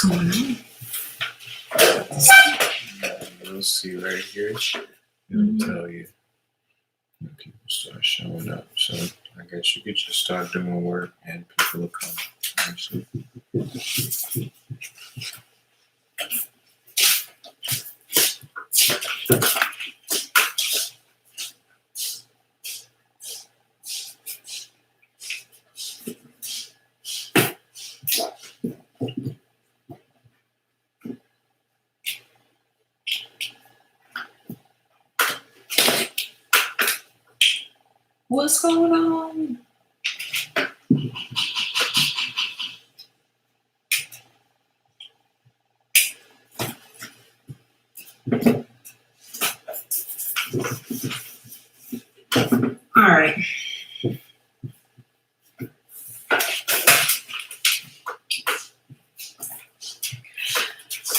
What's going on? You'll see right here. It'll tell you when people start showing up. So I guess you could just start doing work and people will come. Actually. What's going on? All right.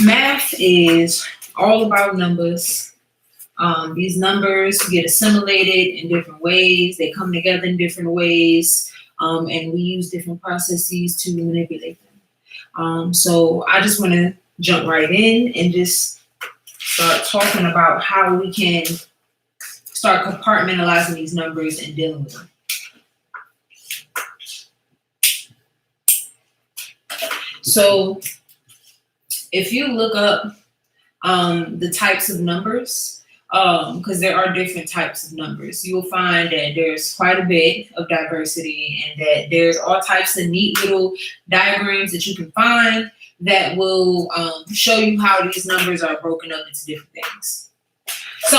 Math is all about numbers. These numbers get assimilated in different ways. They come together in different ways, and we use different processes to manipulate them. So I just want to jump right in and just start talking about how we can start compartmentalizing these numbers and dealing with them. So if you look up the types of numbers, because there are different types of numbers, you will find that there's quite a bit of diversity and that there's all types of neat little diagrams that you can find that will show you how these numbers are broken up into different things. So,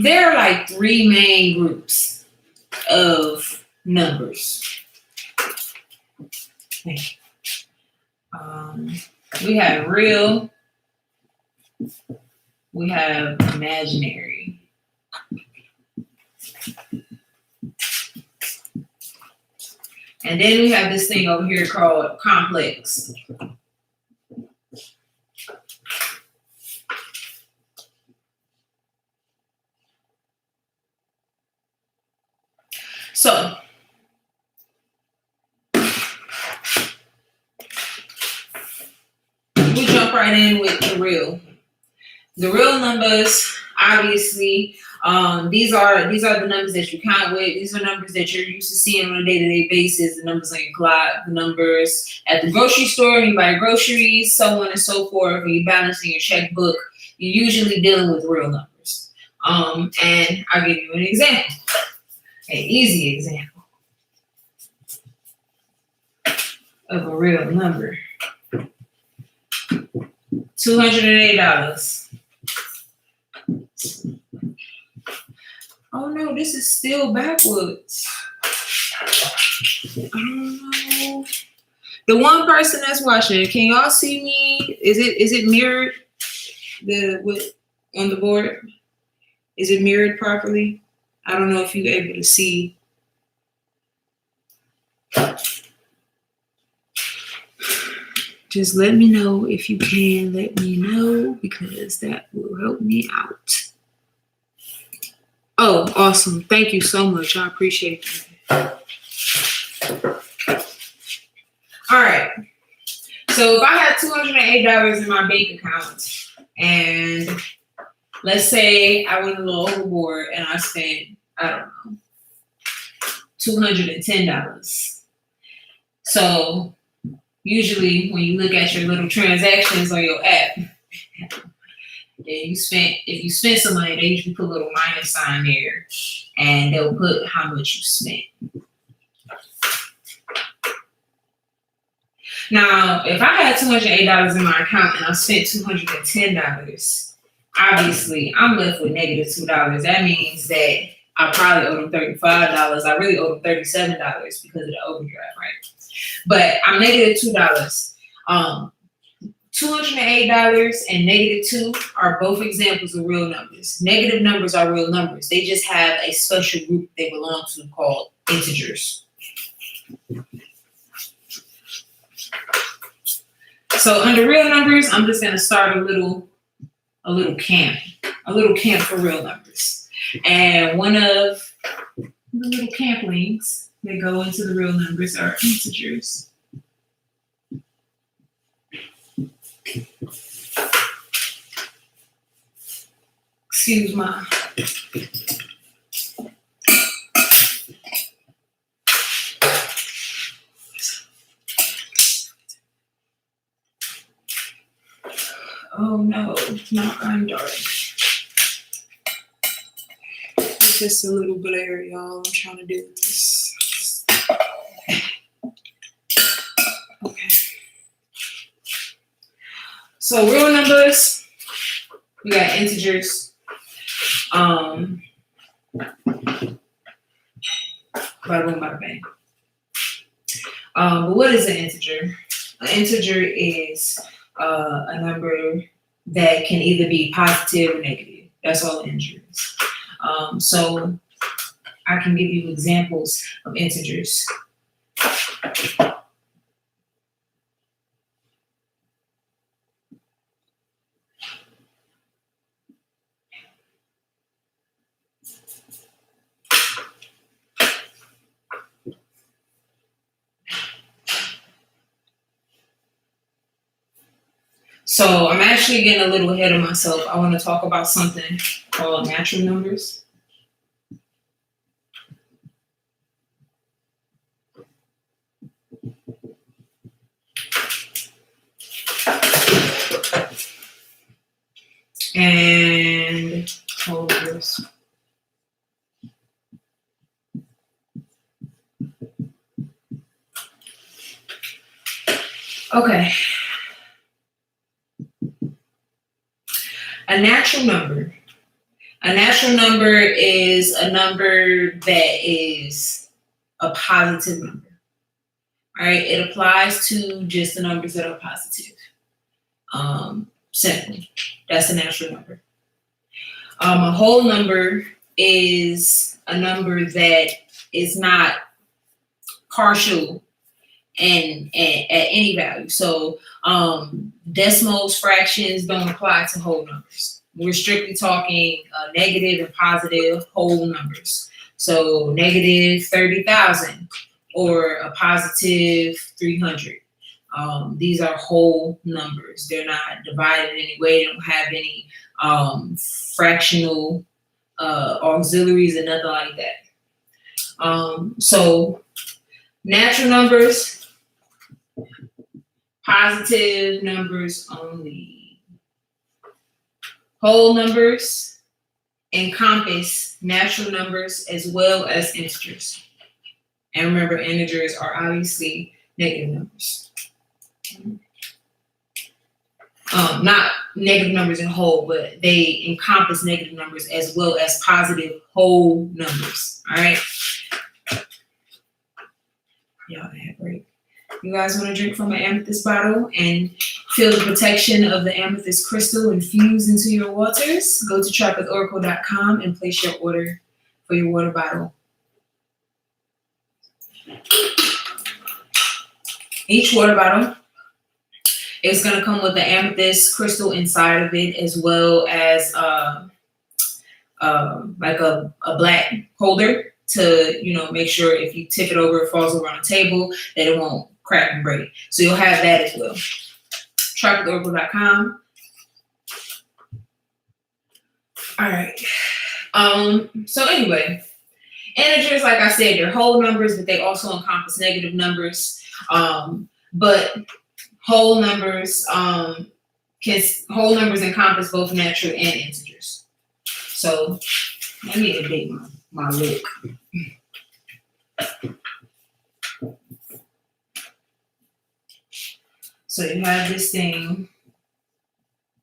there are like three main groups of numbers. We have real, we have imaginary, and then we have this thing over here called complex. So we jump right in with the real. The real numbers, obviously, these are the numbers that you count with. These are numbers that you're used to seeing on a day-to-day basis. The numbers on your clock, the numbers at the grocery store when you buy groceries, so on and so forth. When you're balancing your checkbook, you're usually dealing with real numbers. And I'll give you an example, an easy example of a real number. $208. Oh no, this is still backwards. I don't know. The one person that's watching, can y'all see me? Is it mirrored? On the board? Is it mirrored properly? I don't know if you're able to see. Just let me know if you can. Let me know, because that will help me out. Oh, awesome. Thank you so much. I appreciate that. All right. So if I had $208 in my bank account, and let's say I went a little overboard and I spent, I don't know, $210. So usually when you look at your little transactions on your app, if you spent some money, they usually put a little minus sign there and they'll put how much you spent. Now, if I had $208 in my account and I spent $210, obviously I'm left with negative $2. That means that I probably owe them $35. I really owe them $37 because of the overdraft, right? But I'm negative $2. $208 and negative 2 are both examples of real numbers. Negative numbers are real numbers. They just have a special group they belong to called integers. So under real numbers, I'm just going to start a little camp for real numbers. And one of the little camplings that go into the real numbers are integers. Excuse my. Oh no, not I'm dark. It's just a little blurry, y'all. I'm trying to do this. Okay. So real numbers, we got integers. Bada boom, bada bang. But what is an integer? An integer is a number that can either be positive or negative. That's all an integer is. So I can give you examples of integers. So I'm actually getting a little ahead of myself. I want to talk about something called natural numbers. And hold this. Okay. A natural number. A natural number is a number that is a positive number. All right. It applies to just the numbers that are positive. Simple. That's a natural number. A whole number is a number that is not partial and at any value. So decimals, fractions don't apply to whole numbers. We're strictly talking negative and positive whole numbers. So negative 30,000 or a positive 300. These are whole numbers. They're not divided in any way. They don't have any fractional auxiliaries and nothing like that. So natural numbers, positive numbers only. Whole numbers encompass natural numbers as well as integers. And remember, integers are obviously negative numbers. Not negative numbers in whole, but they encompass negative numbers as well as positive whole numbers. All right. Y'all have a break. You guys want to drink from an amethyst bottle and feel the protection of the amethyst crystal infused into your waters? Go to trapwithoracle.com and place your order for your water bottle. Each water bottle is going to come with the amethyst crystal inside of it, as well as like a black holder to make sure if you tip it over, it falls over on a table, that it won't crack and break. So you'll have that as well. trapwithoracle.com. All right. So anyway, integers, like I said, they're whole numbers, but they also encompass negative numbers. But whole numbers encompass both natural and integers. So let me update my look. So you have this thing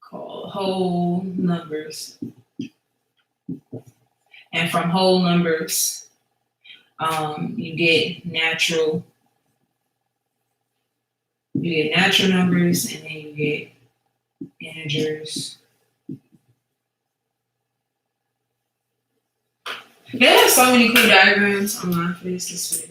called whole numbers. And from whole numbers, you get natural numbers, and then you get integers. There are so many cool diagrams online for this.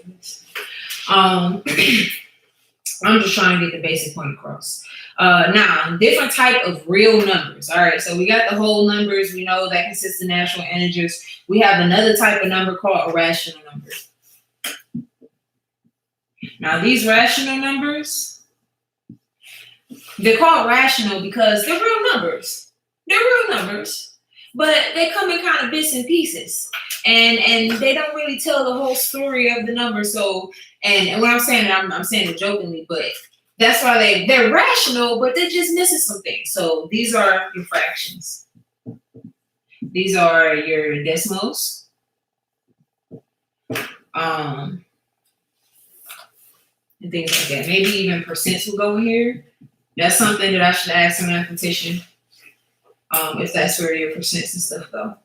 I'm just trying to get the basic point across. Now, different type of real numbers. All right, so we got the whole numbers. We know that consists of natural integers. We have another type of number called a rational number. Now these rational numbers, they're called rational because they're real numbers. They're real numbers, but they come in kind of bits and pieces, and they don't really tell the whole story of the number. So, and when I'm saying it, I'm saying it jokingly, but that's why they're rational, but they're just missing some things. So these are your fractions. These are your decimals. And things like that. Maybe even percents will go in here. That's something that I should ask a mathematician. If that's where your percents and stuff go.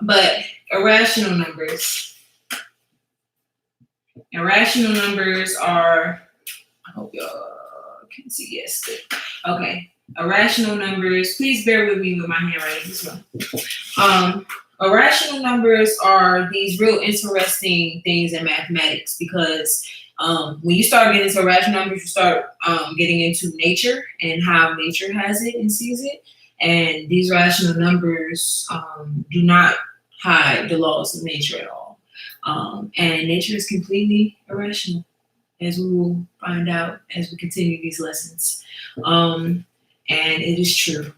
But irrational numbers. Irrational numbers are, I hope y'all can see, yes, good. Okay. Irrational numbers, please bear with me with my handwriting as well. Irrational numbers are these real interesting things in mathematics because when you start getting into irrational numbers, you start getting into nature and how nature has it and sees it. And these rational numbers do not hide the laws of nature at all. And nature is completely irrational, as we will find out as we continue these lessons. And it is true.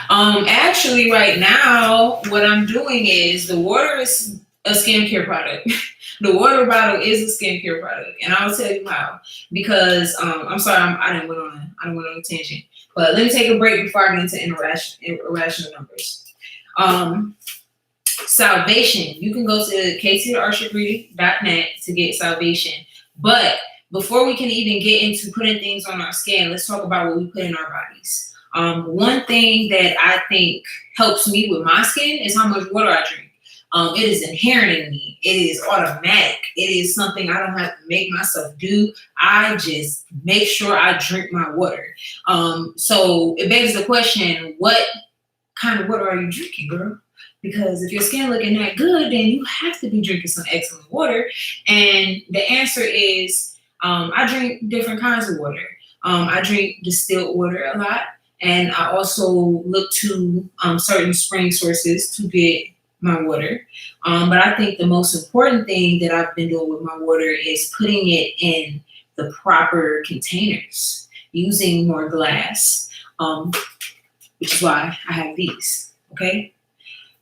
Actually, right now, what I'm doing is the water is a skincare product. The water bottle is a skincare product, and I'll tell you how. Because I'm sorry, I didn't went on a tangent. But let me take a break before I get into irrational numbers. Salvation. You can go to ktthearshipreading.net to get salvation. But before we can even get into putting things on our skin, let's talk about what we put in our bodies. One thing that I think helps me with my skin is how much water I drink. It is inherent in me. It is automatic. It is something I don't have to make myself do. I just make sure I drink my water. So it begs the question, what kind of water are you drinking, girl? Because if your skin looking that good, then you have to be drinking some excellent water. And the answer is, I drink different kinds of water. I drink distilled water a lot. And I also look to certain spring sources to get my water. But I think the most important thing that I've been doing with my water is putting it in the proper containers, using more glass, which is why I have these, okay?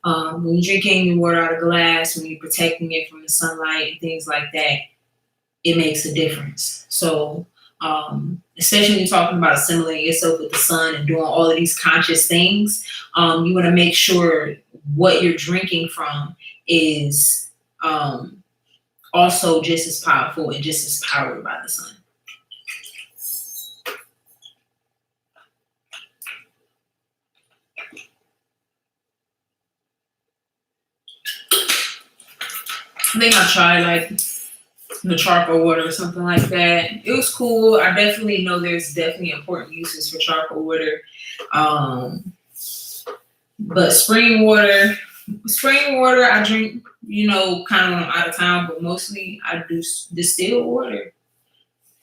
When you're drinking your water out of glass, when you're protecting it from the sunlight and things like that, it makes a difference. So, especially when you're talking about assimilating yourself with the sun and doing all of these conscious things, you want to make sure what you're drinking from is also just as powerful and just as powered by the sun. I think I tried like the charcoal water or something like that. It was cool. I definitely know there's definitely important uses for charcoal water. But spring water I drink, kind of when I'm out of town, but mostly I do distilled water.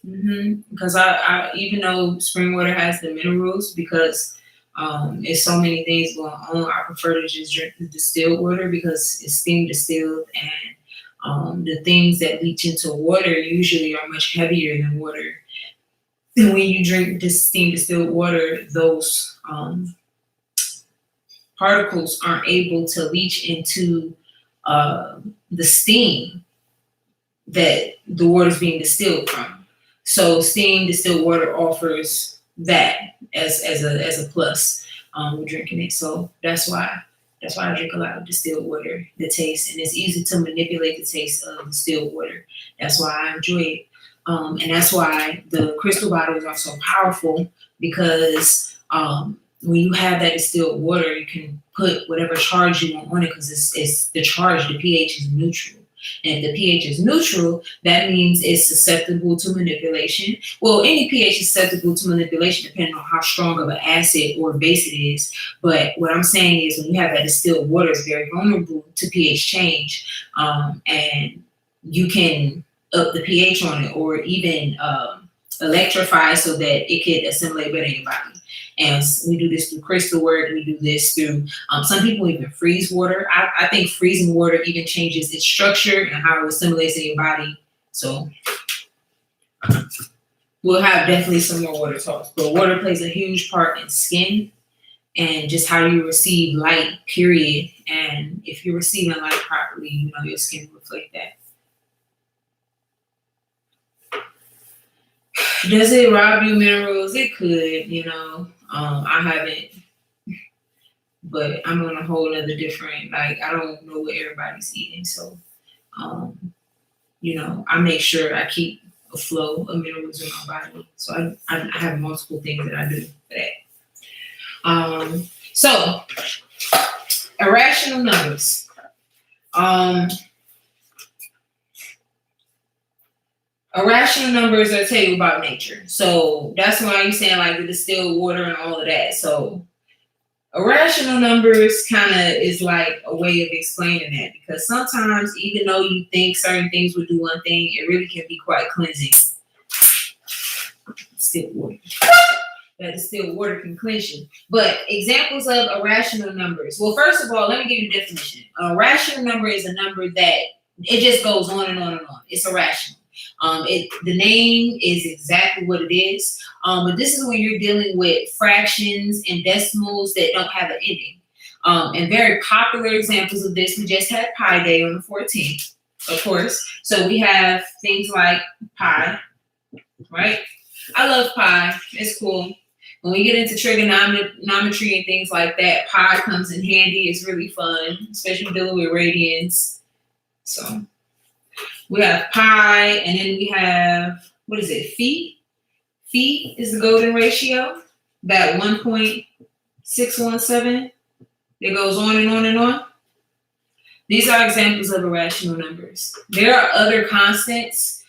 Because I even though spring water has the minerals, because it's so many things going on, I prefer to just drink the distilled water because it's steam distilled, and the things that leach into water usually are much heavier than water. And when you drink this steam distilled water, those particles aren't able to leach into the steam that the water is being distilled from. So steam distilled water offers that as a plus with drinking it. So that's why I drink a lot of distilled water. The taste, and it's easy to manipulate the taste of distilled water. That's why I enjoy it. And that's why the crystal bottles are so powerful, because when you have that distilled water, you can put whatever charge you want on it, because it's the charge, the pH is neutral. And if the pH is neutral, that means it's susceptible to manipulation. Well, any pH is susceptible to manipulation depending on how strong of an acid or base it is. But what I'm saying is, when you have that distilled water, it's very vulnerable to pH change. And you can up the pH on it, or even electrify so that it could assimilate better in your body. And we do this through crystal work. We do this through, some people even freeze water. I think freezing water even changes its structure and how it assimilates in your body. So we'll have definitely some more water talks. But water plays a huge part in skin and just how you receive light, period. And if you're receiving light properly, you know, your skin will reflect that. Does it rob you minerals? It could, you know. I haven't, but I'm on a whole other different, like, I don't know what everybody's eating. So, you know, I make sure I keep a flow of minerals in my body. So I have multiple things that I do for that. So irrational numbers. Irrational numbers are tell you about nature. So that's why you're saying like the distilled water and all of that. So irrational numbers kind of is like a way of explaining that, because sometimes even though you think certain things would do one thing, it really can be quite cleansing. Distilled water. That distilled water can cleanse you. But examples of irrational numbers. Well, first of all, let me give you a definition. A rational number is a number that it just goes on and on and on. It's irrational. The name is exactly what it is. But this is when you're dealing with fractions and decimals that don't have an ending. And very popular examples of this, we just had Pi Day on the 14th, of course. So we have things like pi, right? I love pi. It's cool. When we get into trigonometry and things like that, pi comes in handy. It's really fun, especially dealing with radians. So we have pi, and then we have, what is it, phi? Phi is the golden ratio, that 1.617. It goes on and on and on. These are examples of irrational numbers. There are other constants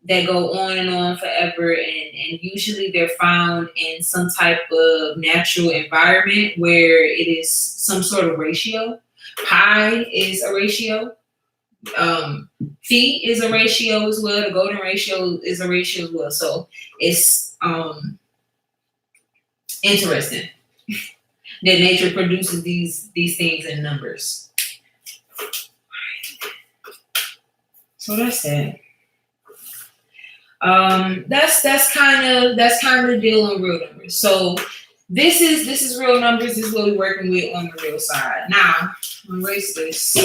that go on and on forever, and usually they're found in some type of natural environment where it is some sort of ratio. Pi is a ratio. Phi is a ratio as well. The golden ratio is a ratio as well. So it's interesting that nature produces these things in numbers. So that's it. That's kind of the deal on real numbers. So this is real numbers. This is what we're working with on the real side. Now I'm gonna erase this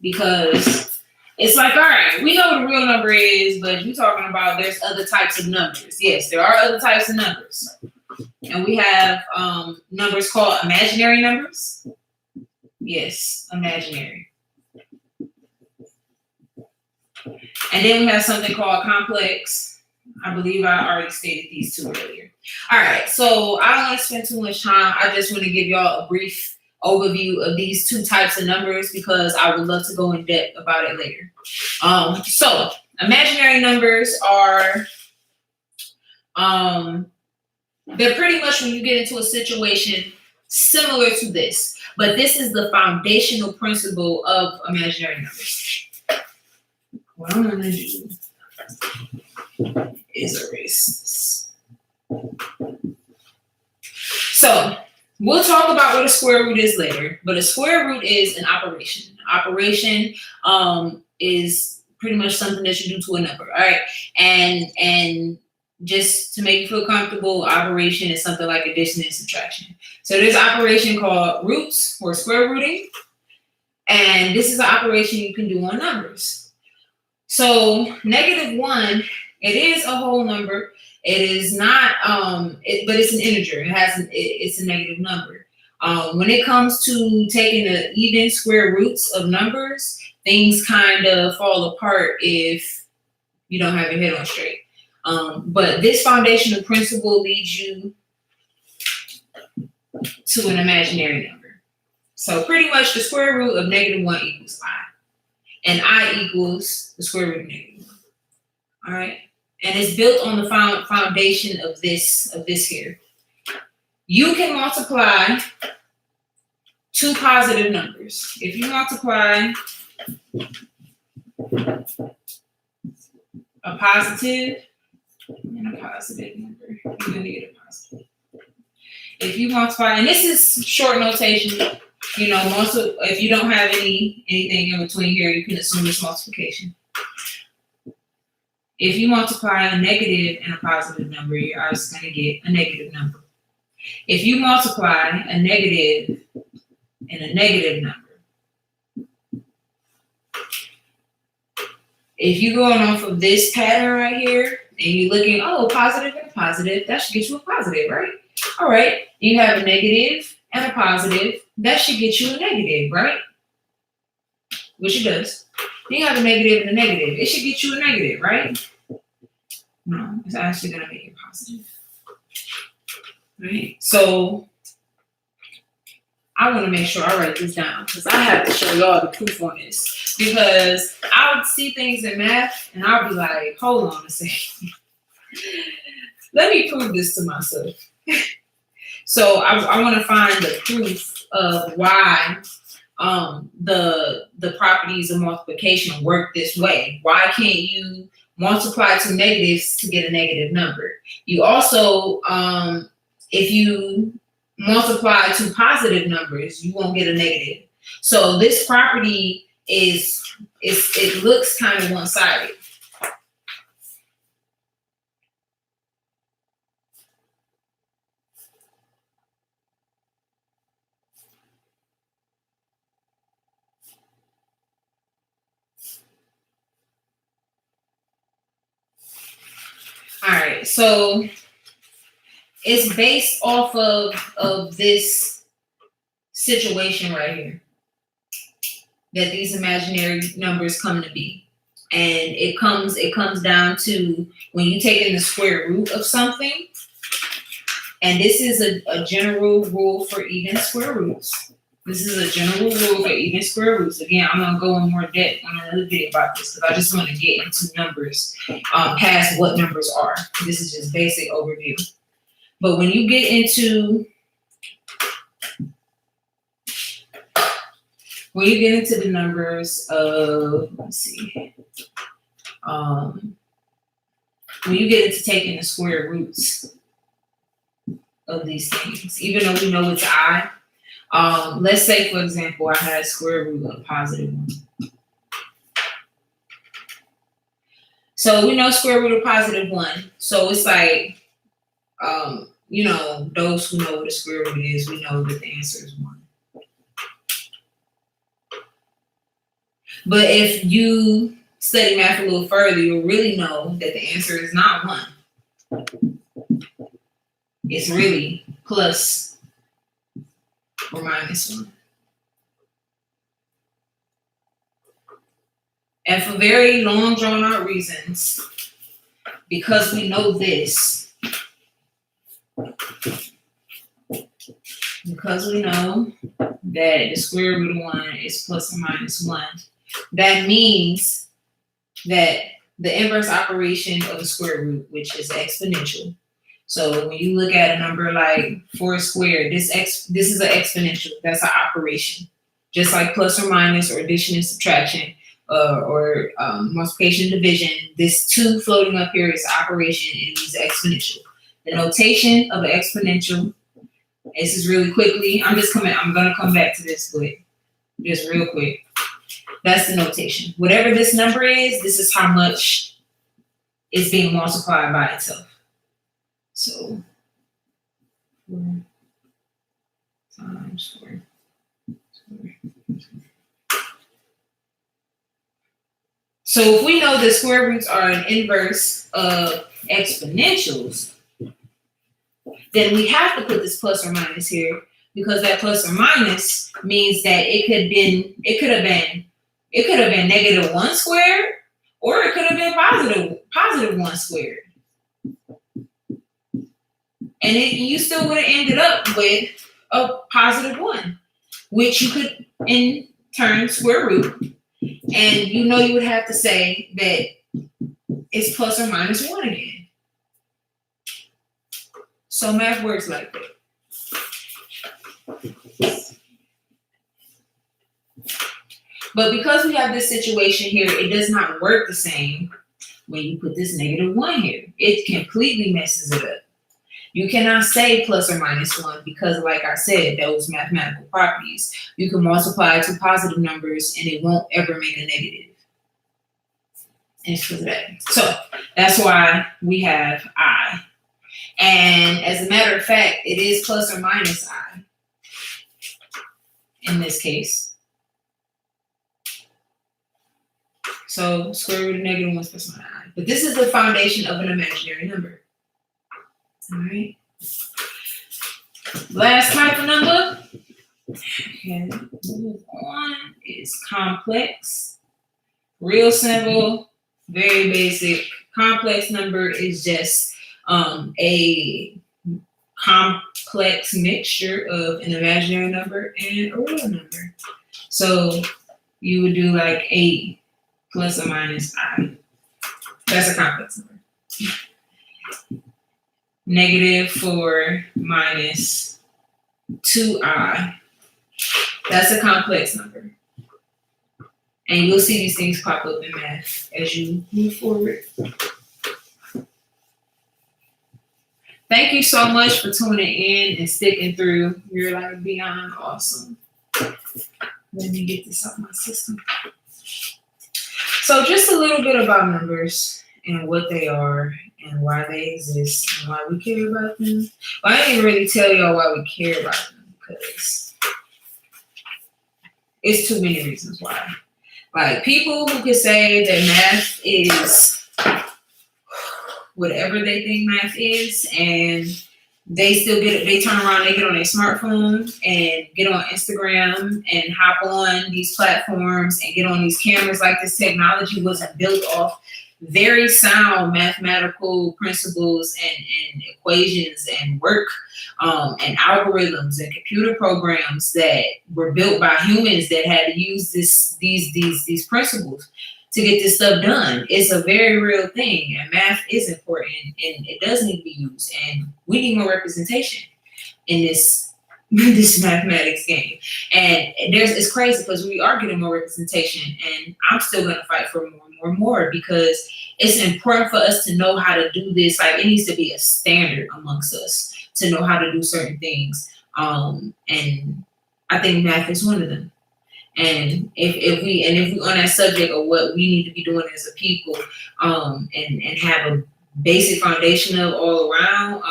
because it's like, all right, we know what a real number is, but you're talking about there's other types of numbers. Yes, there are other types of numbers, and we have numbers called imaginary numbers. Yes, imaginary. And then we have something called complex. I believe I already stated these two earlier. All right, so I don't want to spend too much time. I just want to give y'all a brief overview of these two types of numbers because I would love to go in depth about it later. So imaginary numbers are, they're pretty much when you get into a situation similar to this, but this is the foundational principle of imaginary numbers. What I'm gonna do is erase this. So we'll talk about what a square root is later, but a square root is an operation. Operation is pretty much something that you do to a number, all right? And just to make you feel comfortable, operation is something like addition and subtraction. So there's an operation called roots or square rooting, and this is an operation you can do on numbers. So -1, it is a whole number. It is not, but it's an integer. It's a negative number. When it comes to taking the even square roots of numbers, things kind of fall apart if you don't have your head on straight. But this foundational principle leads you to an imaginary number. So pretty much the square root of -1 equals I. And I equals the square root of -1. All right. And it's built on the foundation of this here. You can multiply two positive numbers. If you multiply a positive and a positive number. You're gonna get a positive. If you multiply, and this is short notation, you know, most of, if you don't have anything in between here, you can assume it's multiplication. If you multiply a negative and a positive number, you're also going to get a negative number. If you multiply a negative and a negative number, if you're going off of this pattern right here, and you're looking, oh, positive and a positive, that should get you a positive, right? All right, you have a negative and a positive, that should get you a negative, right? Which it does. Then you have a negative and a negative, it should get you a negative, right? No, it's actually going to make it positive. Right? So I want to make sure I write this down because I have to show y'all the proof on this. Because I would see things in math and I'll be like, hold on a second. Let me prove this to myself. So I want to find the proof of why the properties of multiplication work this way. Why can't you multiply two negatives to get a negative number? You also, if you multiply two positive numbers, you won't get a negative. So this property it looks kind of one-sided. All right, so it's based off of this situation right here that these imaginary numbers come to be. And it comes down to when you take in the square root of something, and this is a general rule for even square roots. This is a general rule for even square roots. Again, I'm going to go in more depth on another video about this because I just want to get into numbers past what numbers are. This is just basic overview. But when you get into the numbers of, let's see, when you get into taking the square roots of these things, even though we know it's I, let's say, for example, I had a square root of positive 1. So we know square root of positive 1. So it's like, you know, those who know what a square root is, we know that the answer is 1. But if you study math a little further, you'll really know that the answer is not 1. It's really plus or minus 1. And for very long, drawn out reasons, because we know this, because we know that the square root of 1 is plus or minus 1, that means that the inverse operation of a square root, which is exponential. So when you look at a number like 4 squared, this is an exponential. That's an operation. Just like plus or minus or addition and subtraction or multiplication and division, this 2 floating up here is operation and it's exponential. The notation of an exponential, this is really quickly, I'm going to come back to this, but just real quick. That's the notation. Whatever this number is, this is how much is being multiplied by itself. So 4 times 4. So if we know that square roots are an inverse of exponentials, then we have to put this plus or minus here because that plus or minus means that it could have been negative 1 squared, or it could have been positive 1 squared. And you still would have ended up with a positive 1, which you could in turn square root. And you know you would have to say that it's plus or minus 1 again. So math works like that. But because we have this situation here, it does not work the same when you put this -1 here. It completely messes it up. You cannot say plus or minus 1 because, like I said, those mathematical properties. You can multiply two positive numbers and it won't ever make a negative. And it's because of that. So that's why we have I. And as a matter of fact, it is plus or minus I in this case. So square root of -1 is plus or minus I. But this is the foundation of an imaginary number. All right. Last type of number. Okay, move on. Is complex. Real simple, very basic. Complex number is just a complex mixture of an imaginary number and a real number. So you would do like 8 plus or minus I. That's a complex number. -4 minus 2I. That's a complex number. And you'll see these things pop up in math as you move forward. Thank you so much for tuning in and sticking through. You're like beyond awesome. Let me get this out of my system. So just a little bit about numbers and what they are and why they exist and why we care about them. Well, I didn't really tell y'all why we care about them because it's too many reasons why. Like people who could say that math is whatever they think math is, and they still get it. They turn around, they get on their smartphone and get on Instagram and hop on these platforms and get on these cameras. Like this technology wasn't built off very sound mathematical principles and equations and work and algorithms and computer programs that were built by humans that had to use these principles to get this stuff done. It's a very real thing, and math is important, and it does need to be used, and we need more representation in this mathematics game. And it's crazy because we are getting more representation, and I'm still going to fight for more because it's important for us to know how to do this. Like it needs to be a standard amongst us to know how to do certain things. And I think math is one of them. And if we on that subject of what we need to be doing as a people, and have a basic foundation of all around,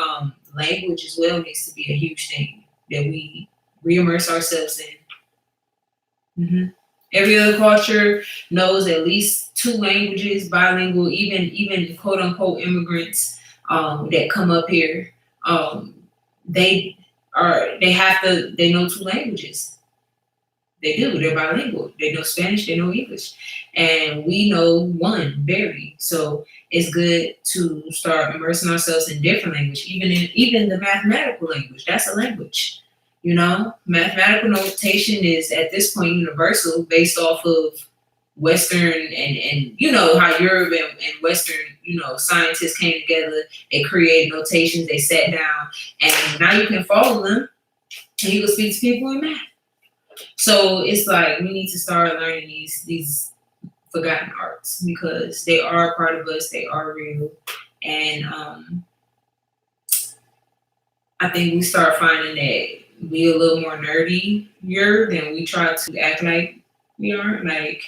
language as well needs to be a huge thing that we re-immerse ourselves in. Mm-hmm. Every other culture knows at least 2 languages, bilingual, even quote unquote immigrants that come up here. They know 2 languages. They do. They're bilingual. They know Spanish. They know English, and we know 1 barely. So it's good to start immersing ourselves in different language, even the mathematical language. That's a language. You know, mathematical notation is at this point universal, based off of Western and you know how Europe and Western, you know, scientists came together. They created notations. They sat down, and now you can follow them, and you can speak to people in math. So it's like we need to start learning these forgotten arts because they are a part of us. They are real, and I think we start finding that we a little more nerdier than we try to act like we are. Like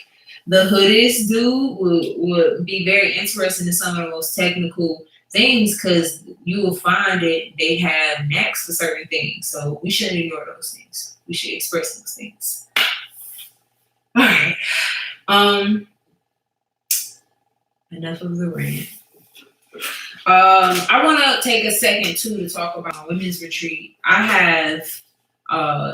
the hoodies dude would be very interesting in some of the most technical things because you will find that they have knacks for certain things. So we shouldn't ignore those things. We should express those things. All right. Enough of the rant. I want to take a second too to talk about my women's retreat. I have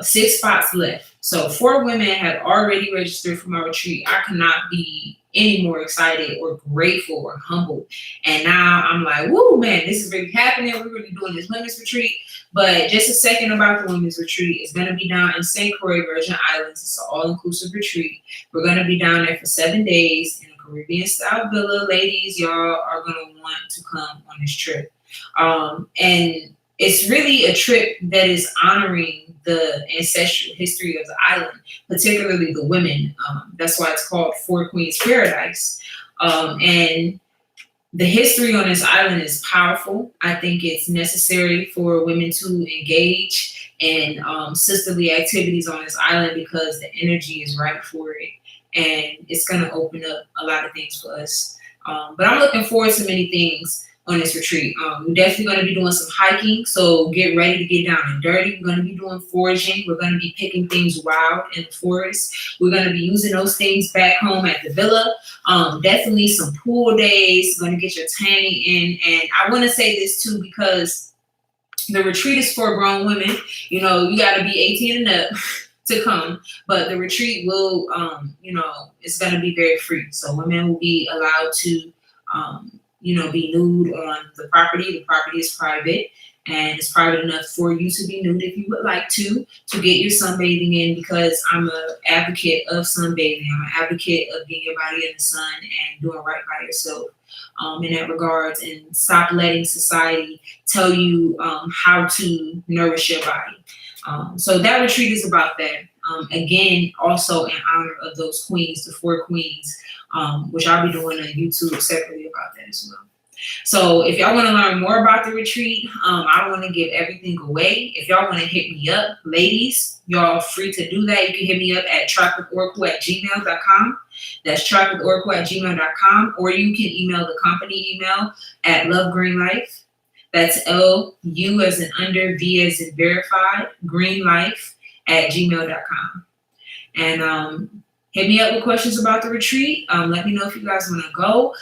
6 spots left. So 4 women have already registered for my retreat. I cannot be any more excited or grateful or humbled. And now I'm like, woo, man, this is really happening. We're really doing this women's retreat. But just a second about the women's retreat. It's going to be down in St. Croix, Virgin Islands. It's an all-inclusive retreat. We're going to be down there for 7 days in a Caribbean-style villa. Ladies, y'all are going to want to come on this trip. And it's really a trip that is honoring the ancestral history of the island, particularly the women. That's why it's called 4 Queens Paradise. And The history on this island is powerful. I think it's necessary for women to engage in sisterly activities on this island because the energy is right for it. And it's going to open up a lot of things for us. But I'm looking forward to many things on this retreat. We're definitely going to be doing some hiking, so get ready to get down and dirty. We're going to be doing foraging. We're going to be picking things wild in the forest. We're going to be using those things back home at the villa. Definitely some pool days. Going to get your tanning in. And I want to say this too because the retreat is for grown women. You know, you got to be 18 and up to come, but the retreat will, it's going to be very free. So women will be allowed to, be nude on the property. The property is private, and it's private enough for you to be nude if you would like to get your sunbathing in, because I'm an advocate of sunbathing. I'm an advocate of getting your body in the sun and doing right by yourself in that regards, and stop letting society tell you how to nourish your body. So that retreat is about that. Again, also in honor of those queens, the 4 queens, which I'll be doing on YouTube separately about that as well. So if y'all want to learn more about the retreat, I don't want to give everything away. If y'all want to hit me up, ladies, y'all free to do that. You can hit me up at trackwithoracle@gmail.com. That's trackwithoracle@gmail.com. Or you can email the company email at lovegreenlife. That's LU as in under, V as in verified, greenlife@gmail.com. And hit me up with questions about the retreat. Let me know if you guys want to go.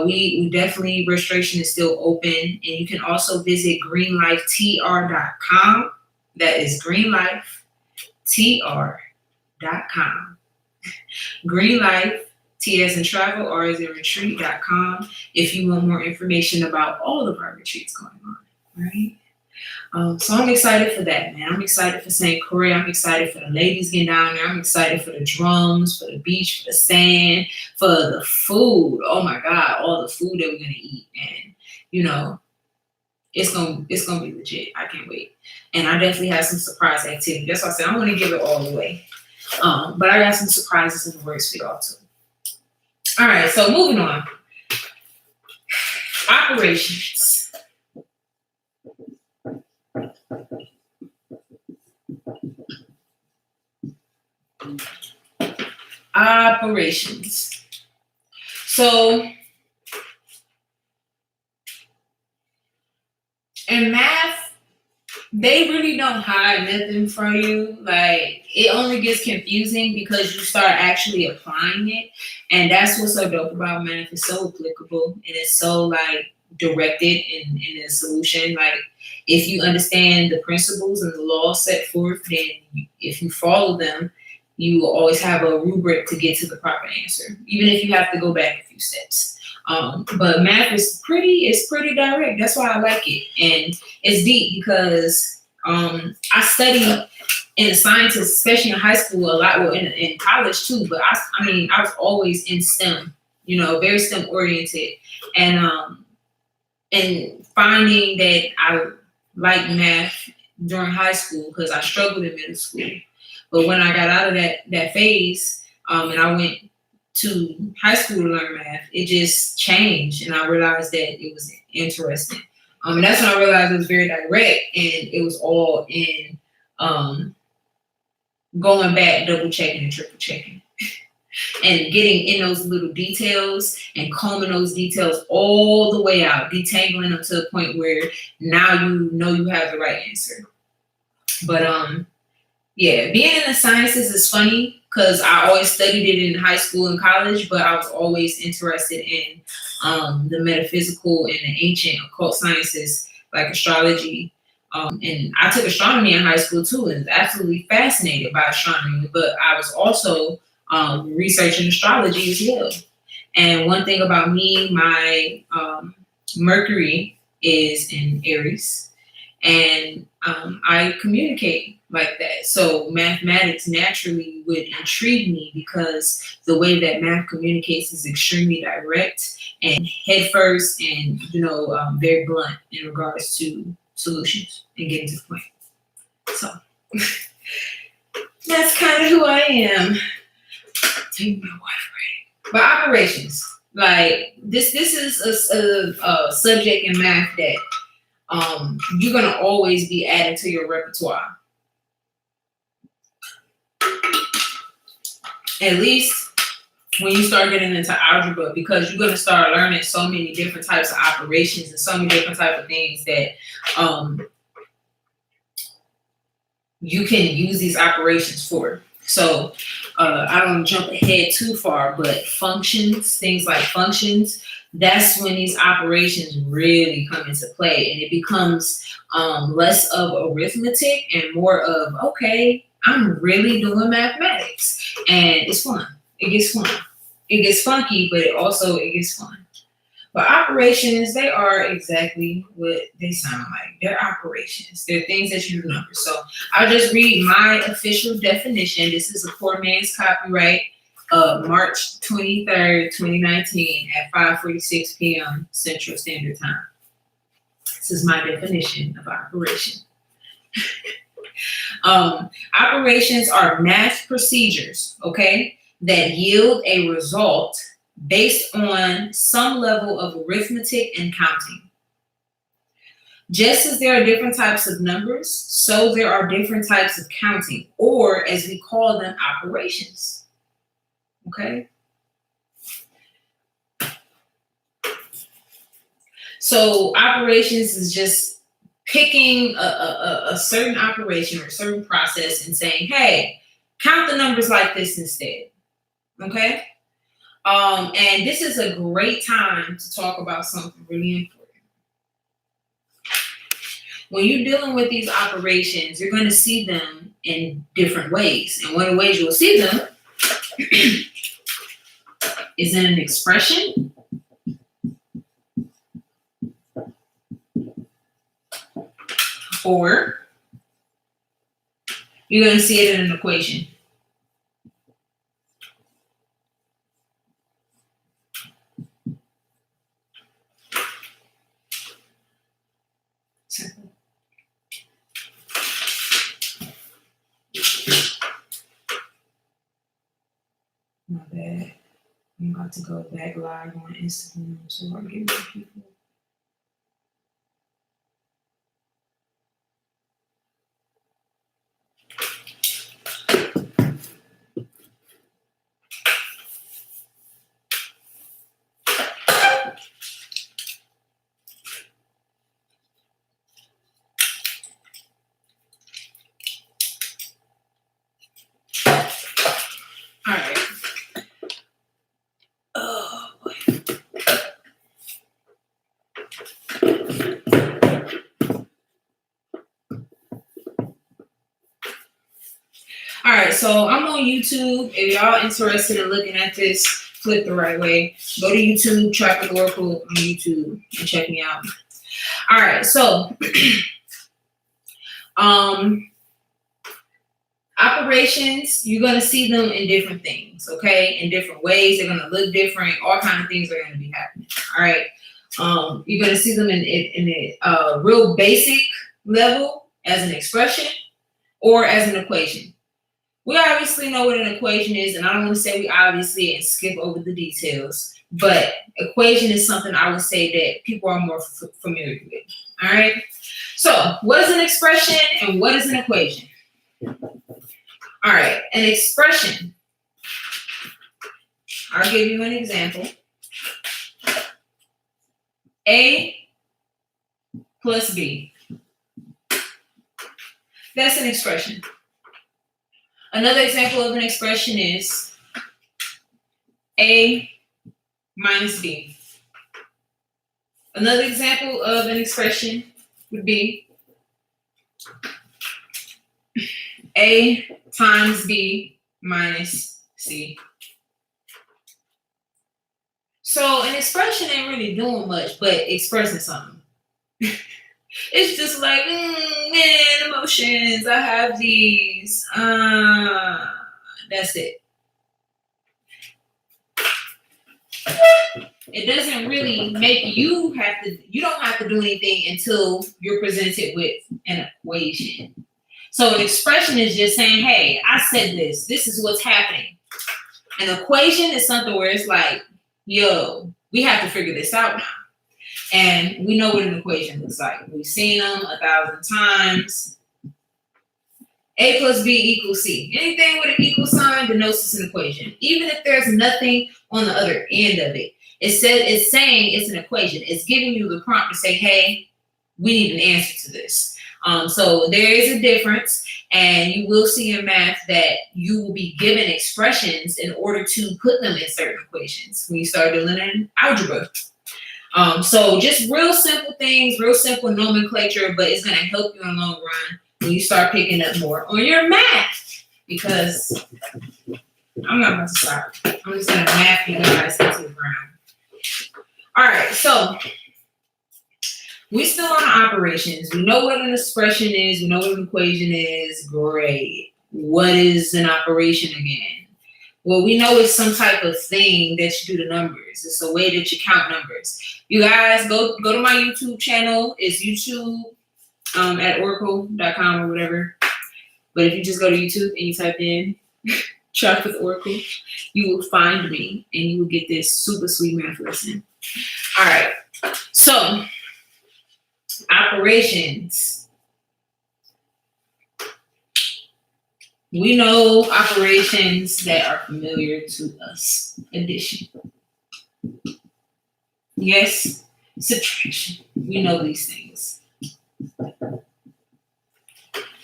We definitely, registration is still open. And you can also visit greenlifetr.com. That is greenlifetr.com. Greenlife, T as in travel, R as in retreat.com, if you want more information about all of our retreats going on, right? So I'm excited for that, man. I'm excited for St. Croix. I'm excited for the ladies getting down there. I'm excited for the drums, for the beach, for the sand, for the food. Oh my God, all the food that we're gonna eat, and it's gonna be legit. I can't wait. And I definitely have some surprise activity. That's why I said I don't want to give it all away. But I got some surprises in the works for y'all too. All right, so moving on. Operations. Operations. So in math, they really don't hide nothing from you. Like, it only gets confusing because you start actually applying it. And that's what's so dope about math. It's so applicable and it's so like directed in a solution. Like, if you understand the principles and the laws set forth, then if you follow them, you will always have a rubric to get to the proper answer, even if you have to go back a few steps. But math is pretty direct. That's why I like it. And it's deep because I study in the sciences, especially in high school, a lot, well, in college too. But I was always in STEM, very STEM oriented. And finding that I like math during high school because I struggled in middle school. But when I got out of that phase, and I went to high school to learn math, it just changed, and I realized that it was interesting. And that's when I realized it was very direct, and it was all in going back, double checking and triple checking, and getting in those little details and combing those details all the way out, detangling them to the point where now you have the right answer. But yeah, being in the sciences is funny because I always studied it in high school and college, but I was always interested in the metaphysical and the ancient occult sciences like astrology. And I took astronomy in high school too and was absolutely fascinated by astronomy, but I was also researching astrology as well. And one thing about me, my Mercury is in Aries, and I communicate like that. So mathematics naturally would intrigue me because the way that math communicates is extremely direct and head first and, very blunt in regards to solutions and getting to the point. So that's kind of who I am. Take my wife, right? But operations. Like this is a subject in math that you're gonna always be adding to your repertoire. At least when you start getting into algebra, because you're gonna start learning so many different types of operations and so many different types of things that you can use these operations for. So I don't jump ahead too far, but functions, things like functions, that's when these operations really come into play, and it becomes less of arithmetic and more of, okay, I'm really doing mathematics, and it's fun. It gets fun. It gets funky, but it gets fun. But operations, they are exactly what they sound like. They're operations. They're things that you remember. So I'll just read my official definition. This is a poor man's copyright, March 23rd, 2019 at 5:46 p.m. Central Standard Time. This is my definition of operation. Operations are math procedures, okay, that yield a result based on some level of arithmetic and counting. Just as there are different types of numbers, so there are different types of counting, or as we call them, operations. Okay? So operations is just picking a certain operation or a certain process and saying, hey, count the numbers like this instead. Okay? And this is a great time to talk about something really important. When you're dealing with these operations, you're going to see them in different ways. And one of the ways you'll see them is in an expression, or you're going to see it in an equation. My bad. I'm about to go back live on Instagram so I get more people. All right. Oh, boy. All right, so I'm on YouTube. If y'all interested in looking at this flip the right way, go to YouTube, Traffic Oracle on YouTube, and check me out. All right, so operations, you're going to see them in different things, okay? In different ways. They're going to look different. All kinds of things are going to be happening, all right? You're going to see them in a real basic level as an expression or as an equation. We obviously know what an equation is, and I don't want to say we obviously and skip over the details, but equation is something I would say that people are more familiar with, all right? So what is an expression and what is an equation? All right, an expression. I'll give you an example. A plus B. That's an expression. Another example of an expression is A minus B. Another example of an expression would be A times B minus C. So an expression ain't really doing much but expressing something. It's just like, man, emotions, I have these. That's it. It doesn't really make you don't have to do anything until you're presented with an equation. So an expression is just saying, hey, I said this. This is what's happening. An equation is something where it's like, yo, we have to figure this out now. And we know what an equation looks like. We've seen them 1,000 times. A plus B equals C. Anything with an equal sign denotes an equation. Even if there's nothing on the other end of it. It's saying it's an equation. It's giving you the prompt to say, hey, we need an answer to this. So there is a difference, and you will see in math that you will be given expressions in order to put them in certain equations when you start learning algebra. So just real simple things, real simple nomenclature, but it's going to help you in the long run when you start picking up more on your math, because I'm not about to stop. I'm just going to math you guys into the ground. All right, so we still on operations. We know what an expression is. We know what an equation is. Great. What is an operation again? Well, we know it's some type of thing that you do the numbers. It's a way that you count numbers. You guys go to my YouTube channel. It's YouTube at oracle.com or whatever. But if you just go to YouTube and you type in Track with Oracle, you will find me and you will get this super sweet math lesson. All right. So operations. We know operations that are familiar to us. Addition. Yes. Subtraction. We know these things.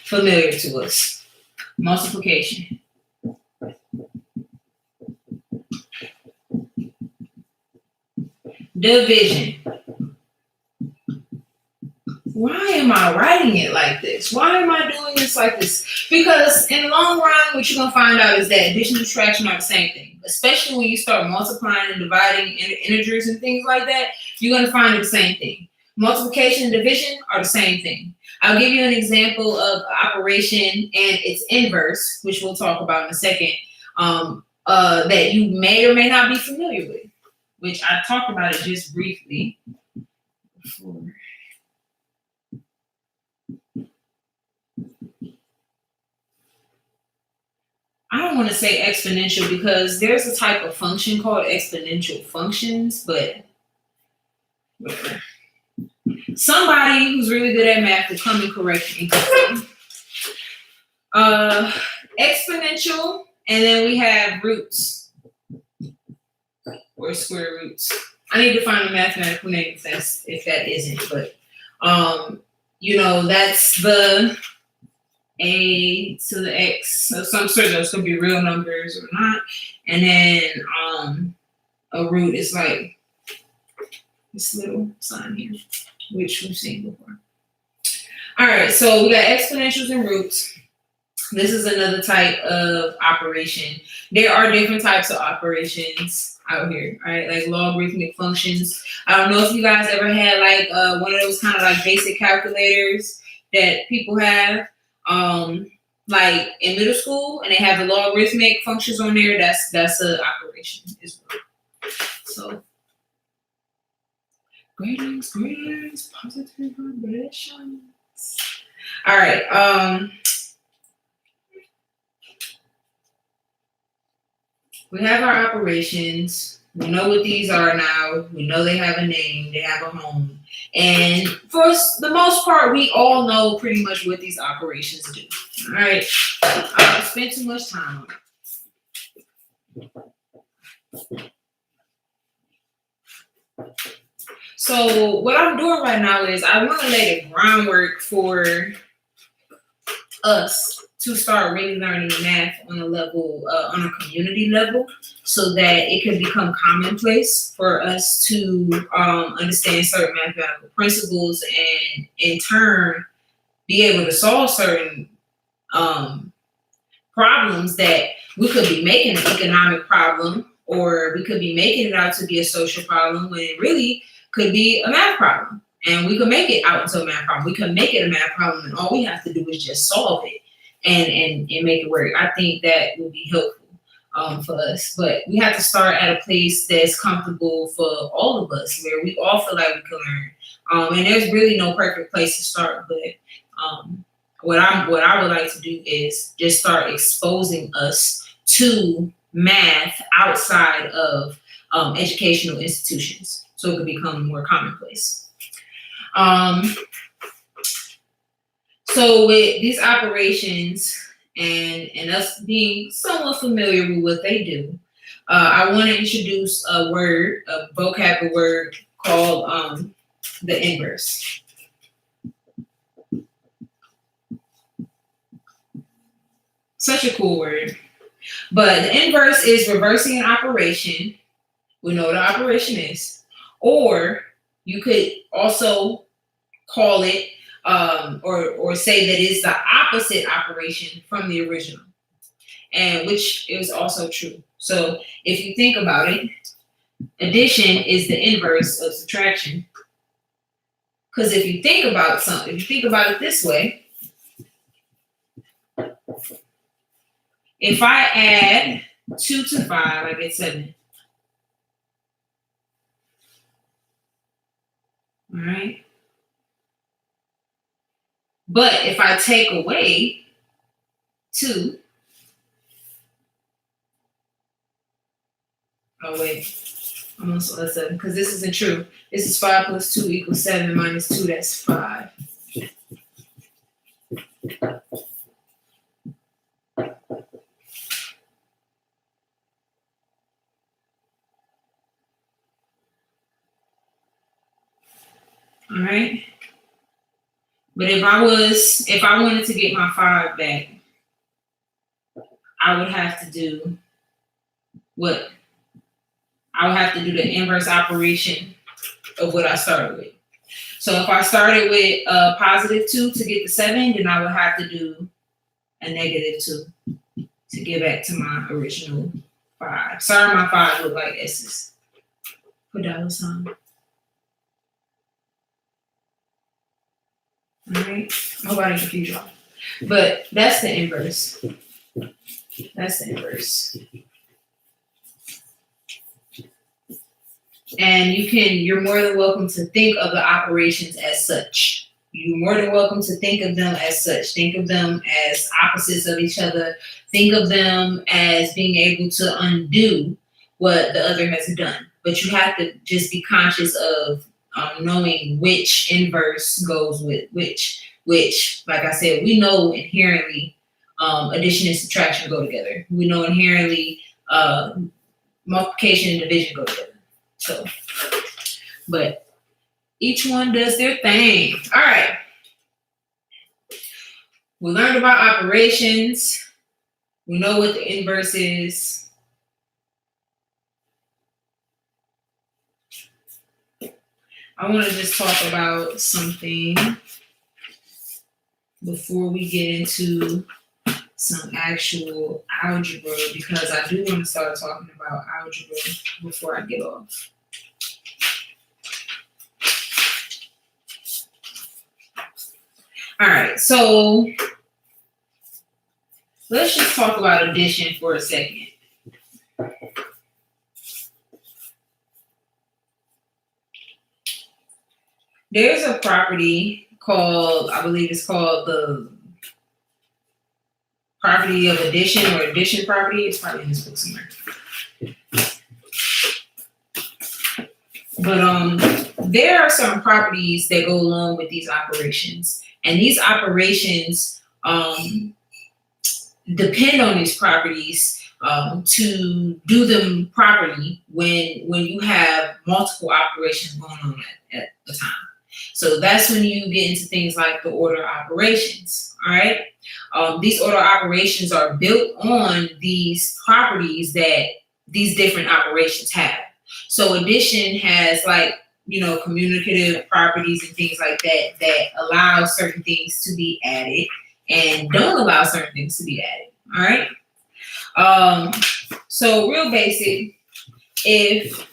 Familiar to us. Multiplication. Division. Why am I writing it like this? Why am I doing this like this? Because in the long run, what you're going to find out is that addition and subtraction are the same thing. Especially when you start multiplying and dividing integers and things like that, you're going to find the same thing. Multiplication and division are the same thing. I'll give you an example of operation and its inverse, which we'll talk about in a second, that you may or may not be familiar with, which I talked about it just briefly before. I don't want to say exponential because there's a type of function called exponential functions, but whatever. Somebody who's really good at math will come and correct me. Exponential, and then we have roots or square roots. I need to find a mathematical name if that isn't, but that's the a to the x of some sort. Those could be real numbers or not. And then a root is like this little sign here, which we've seen before. All right, so we got exponentials and roots. This is another type of operation. There are different types of operations out here, all right? Like logarithmic functions. I don't know if you guys ever had like one of those kind of like basic calculators that people have. Like in middle school, and they have the logarithmic functions on there. That's an operation as well. So greetings, positive vibrations. All right. We have our operations. We know what these are now. We know they have a name. They have a home. And for the most part, we all know pretty much what these operations do. All right. I don't spend too much time on it. So what I'm doing right now is I want to lay the groundwork for us to start really learning math on a level, on a community level, so that it can become commonplace for us to understand certain mathematical principles and in turn be able to solve certain problems that we could be making an economic problem, or we could be making it out to be a social problem when it really could be a math problem. And we could make it out into a math problem. We could make it a math problem, and all we have to do is just solve it and make it work. I think that will be helpful for us. But we have to start at a place that's comfortable for all of us, where we all feel like we can learn. And there's really no perfect place to start, but what I would like to do is just start exposing us to math outside of educational institutions, so it could become more commonplace. So with these operations and us being somewhat familiar with what they do, I want to introduce a vocabulary word called the inverse. Such a cool word. But the inverse is reversing an operation. We know what an operation is. Or you could also call it or say that it's the opposite operation from the original, and which is also true. So if you think about it, addition is the inverse of subtraction. Because if you think about something, if you think about it this way, if I add 2 to 5, I get 7. All right. But if I take away 2, oh wait, almost that's 7, because this isn't true. This is 5 plus 2 equals 7 minus 2, that's 5. All right. But if I wanted to get my 5 back, I would have to do what? I would have to do the inverse operation of what I started with. So if I started with a positive 2 to get the 7, then I would have to do a negative 2 to get back to my original 5. Sorry, my 5 look like S's. Put dollar sign. All right. I hope I didn't confuse y'all. But that's the inverse. That's the inverse. And you're more than welcome to think of the operations as such. You're more than welcome to think of them as such. Think of them as opposites of each other. Think of them as being able to undo what the other has done. But you have to just be conscious of knowing which inverse goes with which, like I said, we know inherently addition and subtraction go together. We know inherently multiplication and division go together. So, but each one does their thing. All right. We learned about operations. We know what the inverse is. I want to just talk about something before we get into some actual algebra, because I do want to start talking about algebra before I get off. All right, so let's just talk about addition for a second. There's a property called, I believe it's called the property of addition or addition property. It's probably in this book somewhere. But there are some properties that go along with these operations. And these operations depend on these properties to do them properly when you have multiple operations going on at the time. So that's when you get into things like the order operations, all right? These order operations are built on these properties that these different operations have. So addition has communicative properties and things like that allow certain things to be added and don't allow certain things to be added, all right? So real basic, if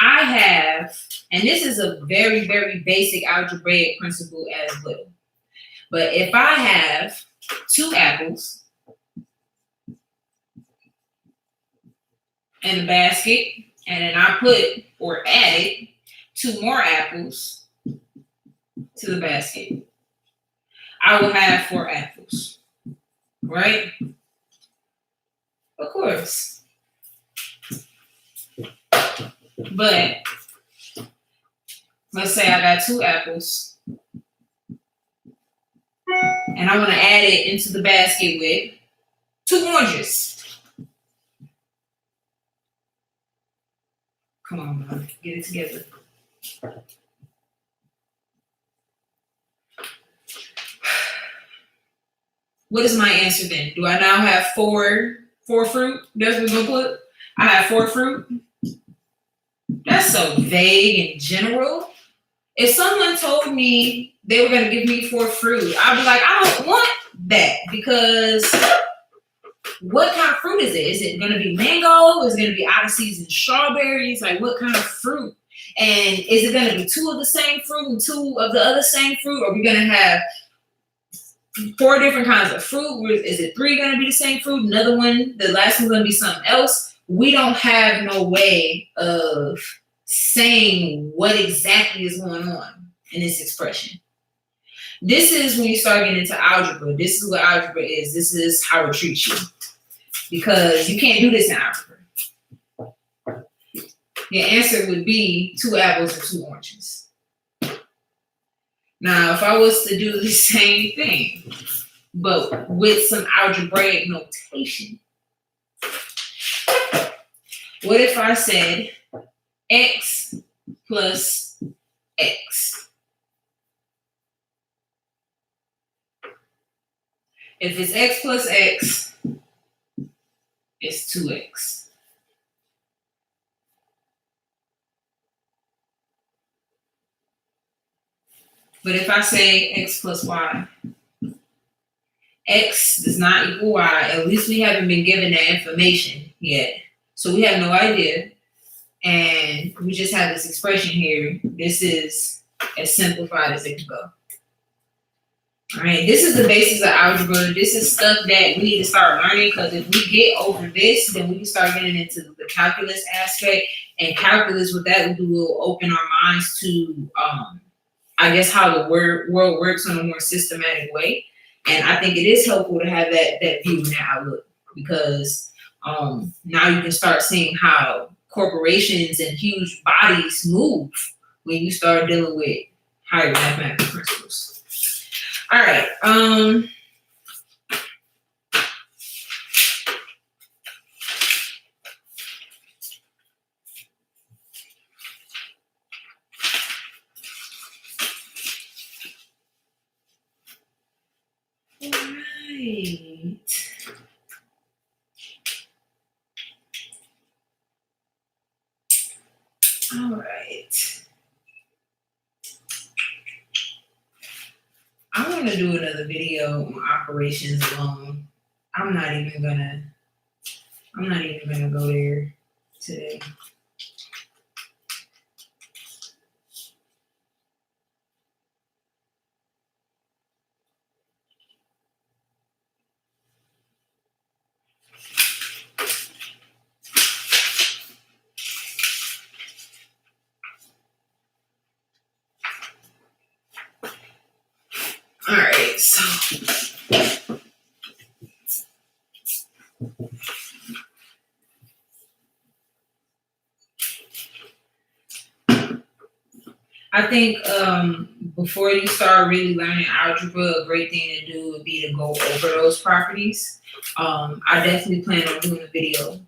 I have, and this is a very, very basic algebraic principle as well. But if I have 2 apples in a basket, and then I put or added 2 more apples to the basket, I will have 4 apples, right? Of course. But let's say I got 2 apples and I want to add it into the basket with 2 oranges. Come on, man. Get it together. What is my answer then? Do I now have four fruit? That's what we're gonna put? I have 4 fruit? That's so vague and general. If someone told me they were gonna give me 4 fruit, I'd be like, I don't want that, because what kind of fruit is it? Is it gonna be mango? Is it gonna be out of season strawberries? Like, what kind of fruit? And is it gonna be 2 of the same fruit and 2 of the other same fruit? Or are we gonna have 4 different kinds of fruit? Is it 3 going to be the same fruit? Another one, the last one's going to be something else? We don't have no way of saying what exactly is going on in this expression. This is when you start getting into algebra. This is what algebra is. This is how it treats you. Because you can't do this in algebra. Your answer would be 2 apples and 2 oranges. Now, if I was to do the same thing, but with some algebraic notation, what if I said x plus x? If it's x plus x, it's 2x. But if I say x plus y, x does not equal y. At least we haven't been given that information yet. So we have no idea. And we just have this expression here. This is as simplified as it can go. All right, this is the basis of algebra. This is stuff that we need to start learning, because if we get over this, then we can start getting into the calculus aspect. And calculus, with that, we will open our minds to I guess how the world works on a more systematic way. And I think it is helpful to have that view and that outlook, because now you can start seeing how corporations and huge bodies move when you start dealing with higher mathematical principles. All right. All right. I want to do another video on operations alone. I'm not even gonna go there today. All right, so I think before you start really learning algebra, a great thing to do would be to go over those properties. I definitely plan on doing a video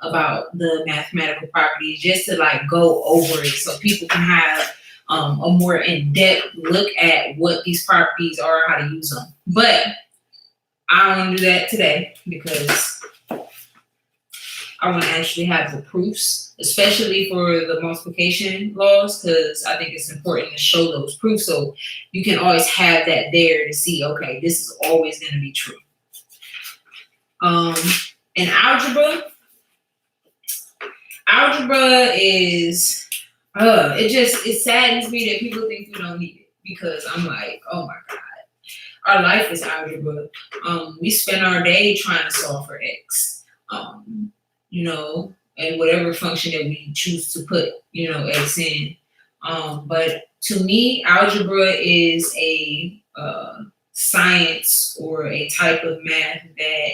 about the mathematical properties, just to like go over it so people can have a more in-depth look at what these properties are, how to use them. But I don't want to do that today, because I want to actually have the proofs, especially for the multiplication laws, because I think it's important to show those proofs so you can always have that there to see, okay, this is always going to be true. In algebra is, it saddens me that people think we don't need it, because I'm like, oh my God, our life is algebra. We spend our day trying to solve for X. And whatever function that we choose to put, X in. But to me, algebra is a science or a type of math that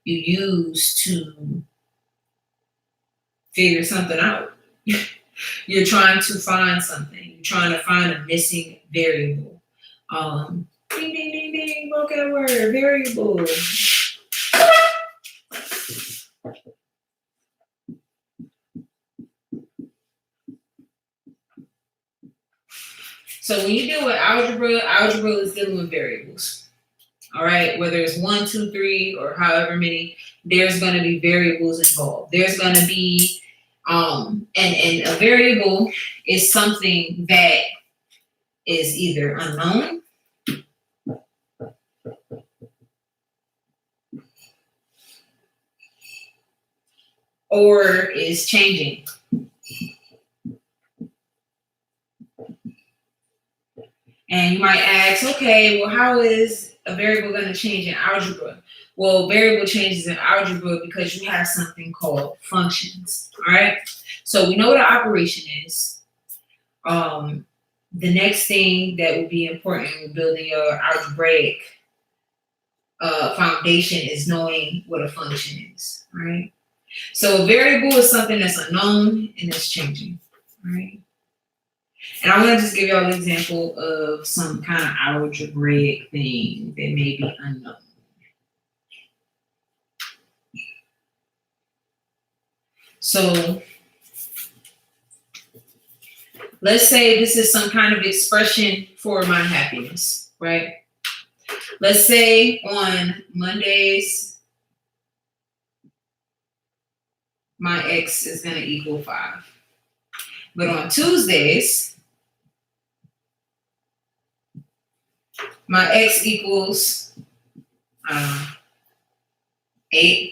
you use to figure something out. You're trying to find something. You're trying to find a missing variable. Ding, ding, ding, ding, vocab word, variable. So when you deal with algebra, algebra is dealing with variables. All right, whether it's 1, 2, 3, or however many, there's going to be variables involved. There's going to be, and a variable is something that is either unknown or is changing. And you might ask, okay, well, how is a variable going to change in algebra? Well, variable changes in algebra because you have something called functions. All right. So we know what an operation is. The next thing that would be important in building your algebraic foundation is knowing what a function is. All right. So a variable is something that's unknown and that's changing. All right. And I want to just give y'all an example of some kind of algebraic thing that may be unknown. So let's say this is some kind of expression for my happiness, right? Let's say on Mondays, my x is going to equal 5. But on Tuesdays, my x equals 8.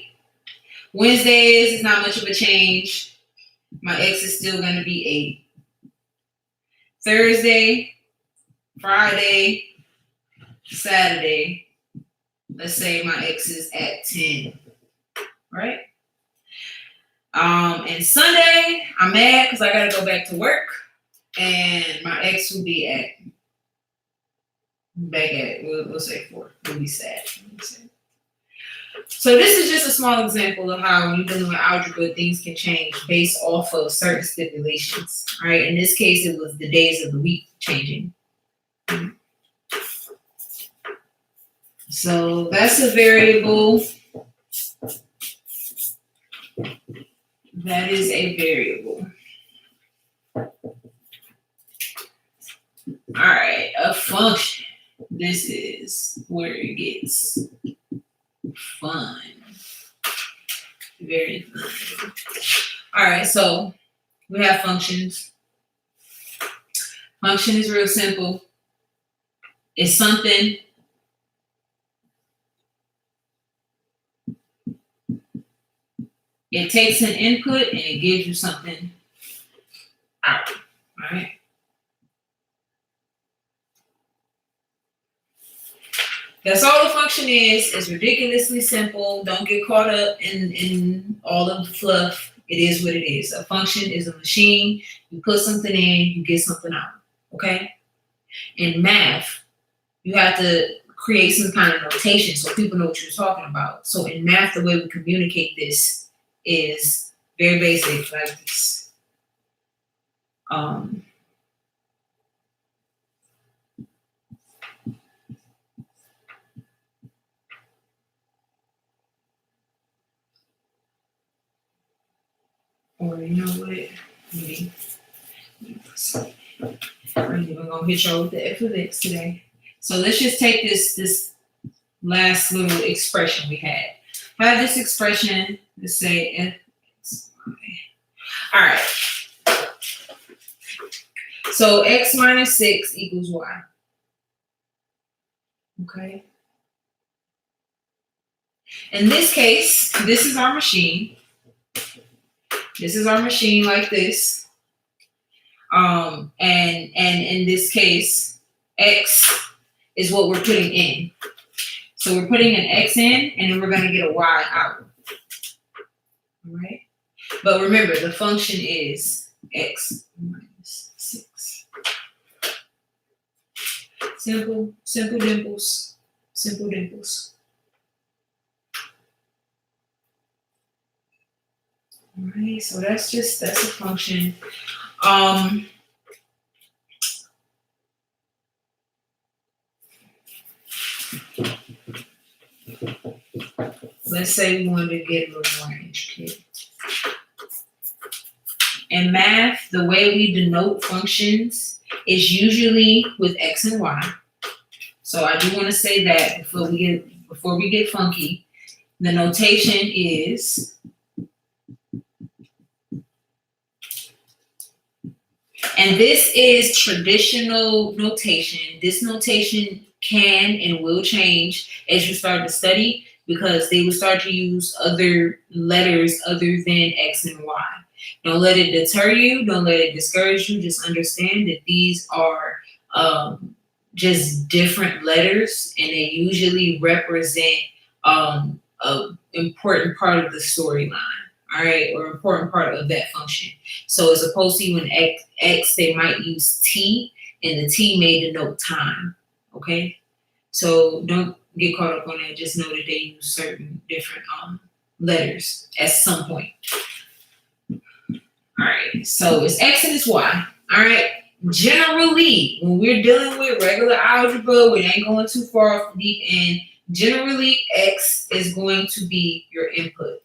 Wednesdays is not much of a change. My x is still going to be 8. Thursday, Friday, Saturday, let's say my x is at 10, right? And Sunday, I'm mad because I got to go back to work, and my x will be at, we'll say 4. We'll be sad. So this is just a small example of how when you're dealing with algebra, things can change based off of certain stipulations, right? In this case, it was the days of the week changing. So that's a variable. That is a variable. All right, a function. This is where it gets fun. Very fun. All right, so we have functions. Function is real simple. It's something it takes an input and it gives you something out. All right. That's all the function is. It's ridiculously simple. Don't get caught up in all of the fluff. It is what it is. A function is a machine. You put something in, you get something out. Okay? In math, you have to create some kind of notation so people know what you're talking about. So in math, the way we communicate this is very basic, like this. Or you know what? Maybe I'm even gonna hit y'all with the F of X today. So let's just take this last little expression we had. I have this expression. Let's say F. All right. So x minus 6 equals y. Okay. In this case, this is our machine. This is our machine like this. And in this case, x is what we're putting in. So we're putting an x in, and then we're going to get a y out. All right. But remember, the function is x minus 6. Simple, simple dimples, simple dimples. All right, so that's a function. Let's say we wanted to get a little more intricate. In math, the way we denote functions is usually with X and Y. So I do want to say that before we get funky, the notation is, and this is traditional notation. This notation can and will change as you start to study, because they will start to use other letters other than X and Y. Don't let it deter you. Don't let it discourage you. Just understand that these are just different letters, and they usually represent an important part of the storyline, all right, or important part of that function. So as opposed to when X, they might use T, and the T may denote time, okay? So don't get caught up on that. Just know that they use certain different letters at some point. All right, so it's X and it's Y. All right, generally, when we're dealing with regular algebra, we ain't going too far off the deep end. Generally, X is going to be your input.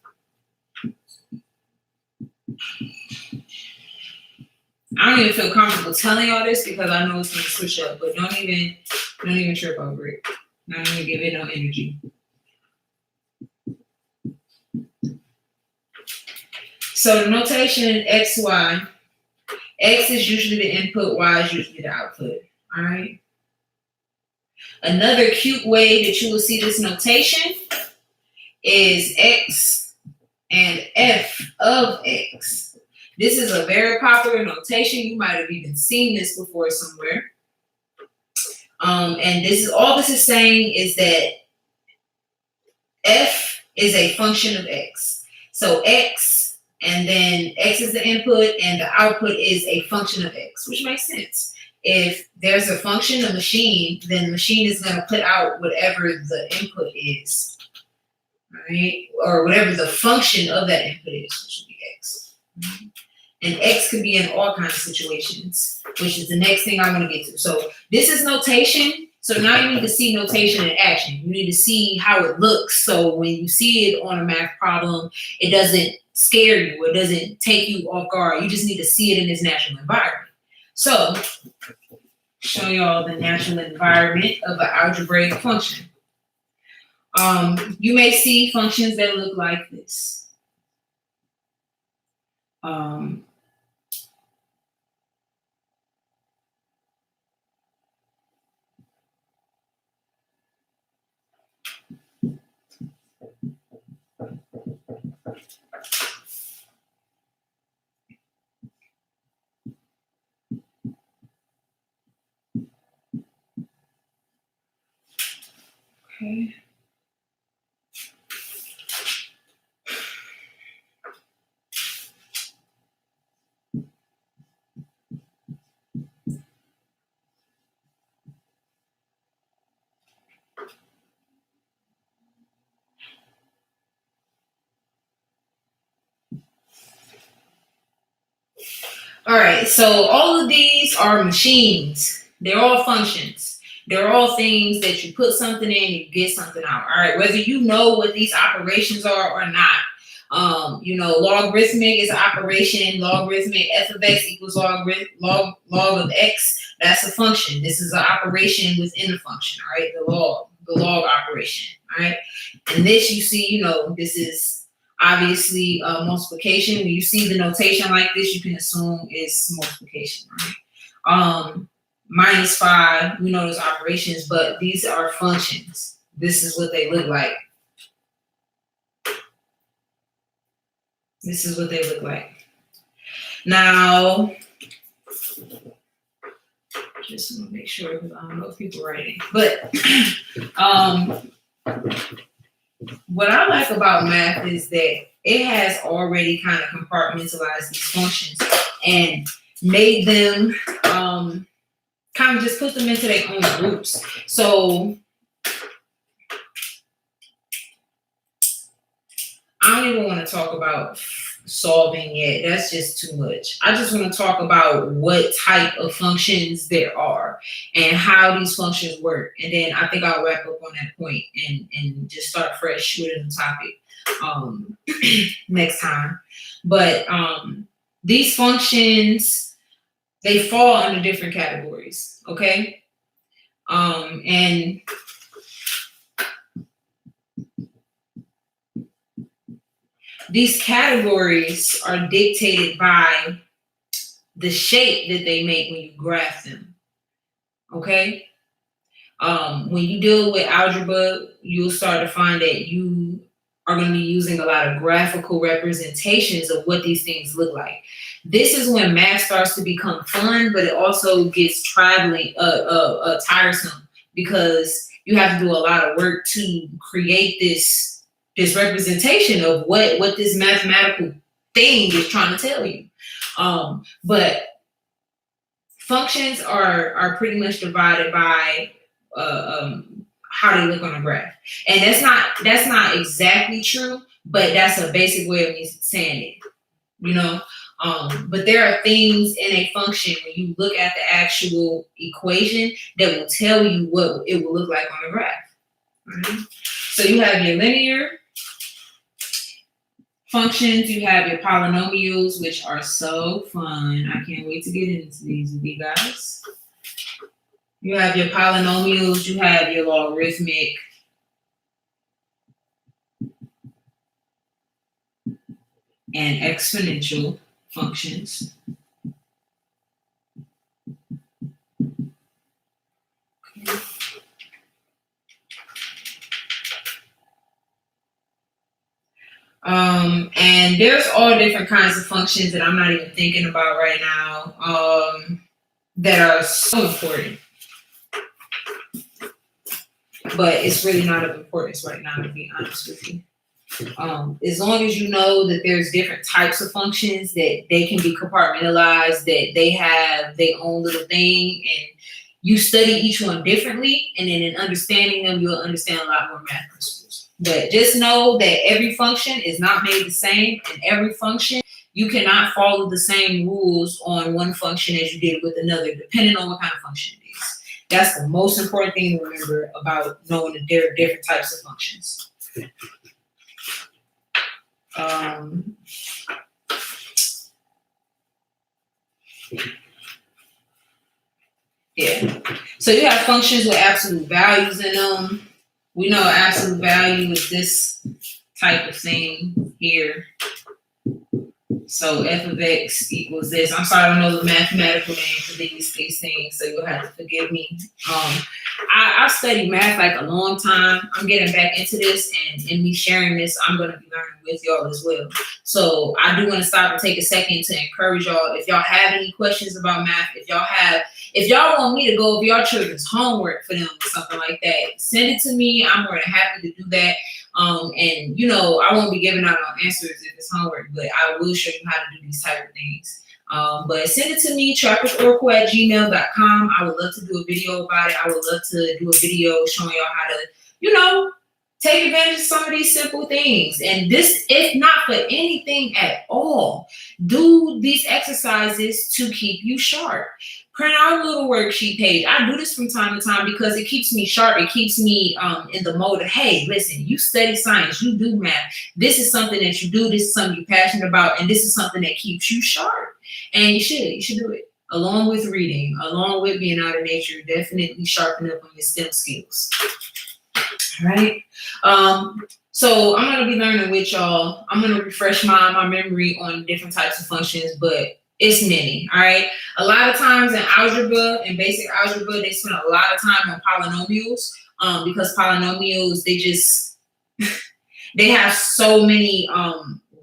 I don't even feel comfortable telling y'all this because I know it's going to switch up, but don't even trip over it. Don't even give it no energy. So the notation X, Y. X is usually the input, Y is usually the output. All right. Another cute way that you will see this notation is X and F of X. This is a very popular notation. You might have even seen this before somewhere. And this is saying is that F is a function of X. So X, and then X is the input, and the output is a function of X, which makes sense. If there's a function, a machine, then the machine is going to put out whatever the input is, right? Or whatever the function of that input is, which would be X. And X could be in all kinds of situations, which is the next thing I'm going to get to. So this is notation. So now you need to see notation in action. You need to see how it looks. So when you see it on a math problem, it doesn't scare you. It doesn't take you off guard. You just need to see it in its natural environment. So show y'all the natural environment of an algebraic function. You may see functions that look like this. Okay. All right, so all of these are machines. They're all functions. They're all things that you put something in, you get something out. All right, whether you know what these operations are or not. Logarithmic is an operation. Logarithmic f of x equals log of x. That's a function. This is an operation within a function. All right, the log operation. All right, and this you see, this is obviously multiplication. When you see the notation like this, you can assume it's multiplication, right? Minus 5, we know those operations, but these are functions. This is what they look like. This is what they look like. Now, just want to make sure because I don't know if people are writing. But what I like about math is that it has already kind of compartmentalized these functions and made them kind of just put them into their own groups. So I don't even want to talk about solving yet. That's just too much. I just want to talk about what type of functions there are and how these functions work. And then I think I'll wrap up on that point and just start fresh with a new topic next time. But these functions, they fall under different categories, okay? And these categories are dictated by the shape that they make when you graph them, okay? When you deal with algebra, you'll start to find that you are going to be using a lot of graphical representations of what these things look like. This is when math starts to become fun, but it also gets tiresome because you have to do a lot of work to create this representation of what this mathematical thing is trying to tell you. But functions are pretty much divided by how they look on a graph, and that's not exactly true, but that's a basic way of me saying it, you know. But there are things in a function when you look at the actual equation that will tell you what it will look like on a graph. Right? So you have your linear functions, you have your polynomials, which are so fun. I can't wait to get into these with you guys. You have your polynomials, you have your logarithmic, and exponential functions. Okay. And there's all different kinds of functions that I'm not even thinking about right now that are so important. But it's really not of importance right now, to be honest with you. As long as you know that there's different types of functions, that they can be compartmentalized, that they have their own little thing, and you study each one differently, and then in understanding them, you'll understand a lot more math principles. But just know that every function is not made the same, and every function, you cannot follow the same rules on one function as you did with another, depending on what kind of function it is. That's the most important thing to remember about knowing that there are different types of functions. Yeah. So you have functions with absolute values in them. We know absolute value is this type of thing here. So f of x equals this. I'm sorry, I don't know the mathematical name for these things, so you'll have to forgive me. I've studied math like a long time. I'm getting back into this, and in me sharing this, I'm going to be learning with y'all as well. So I do want to stop and take a second to encourage y'all. If y'all have any questions about math, if y'all want me to go over your children's homework for them or something like that, send it to me. I'm more than happy to do that. And you know, I won't be giving out no answers if it's homework, but I will show you how to do these type of things. But send it to me, trappersoracle@gmail.com. I would love to do a video about it. I would love to do a video showing y'all how to, you know, take advantage of some of these simple things. And this, if not for anything at all, do these exercises to keep you sharp. Print out a little worksheet page. I do this from time to time because it keeps me sharp. It keeps me in the mode of, hey, listen, you study science, you do math. This is something that you do. This is something you're passionate about. And this is something that keeps you sharp. And you should do it. Along with reading, along with being out in nature, definitely sharpen up on your STEM skills. All right. So I'm going to be learning with y'all. I'm going to refresh my memory on different types of functions, but it's many, all right? A lot of times in algebra, in basic algebra, they spend a lot of time on polynomials because polynomials, they have so many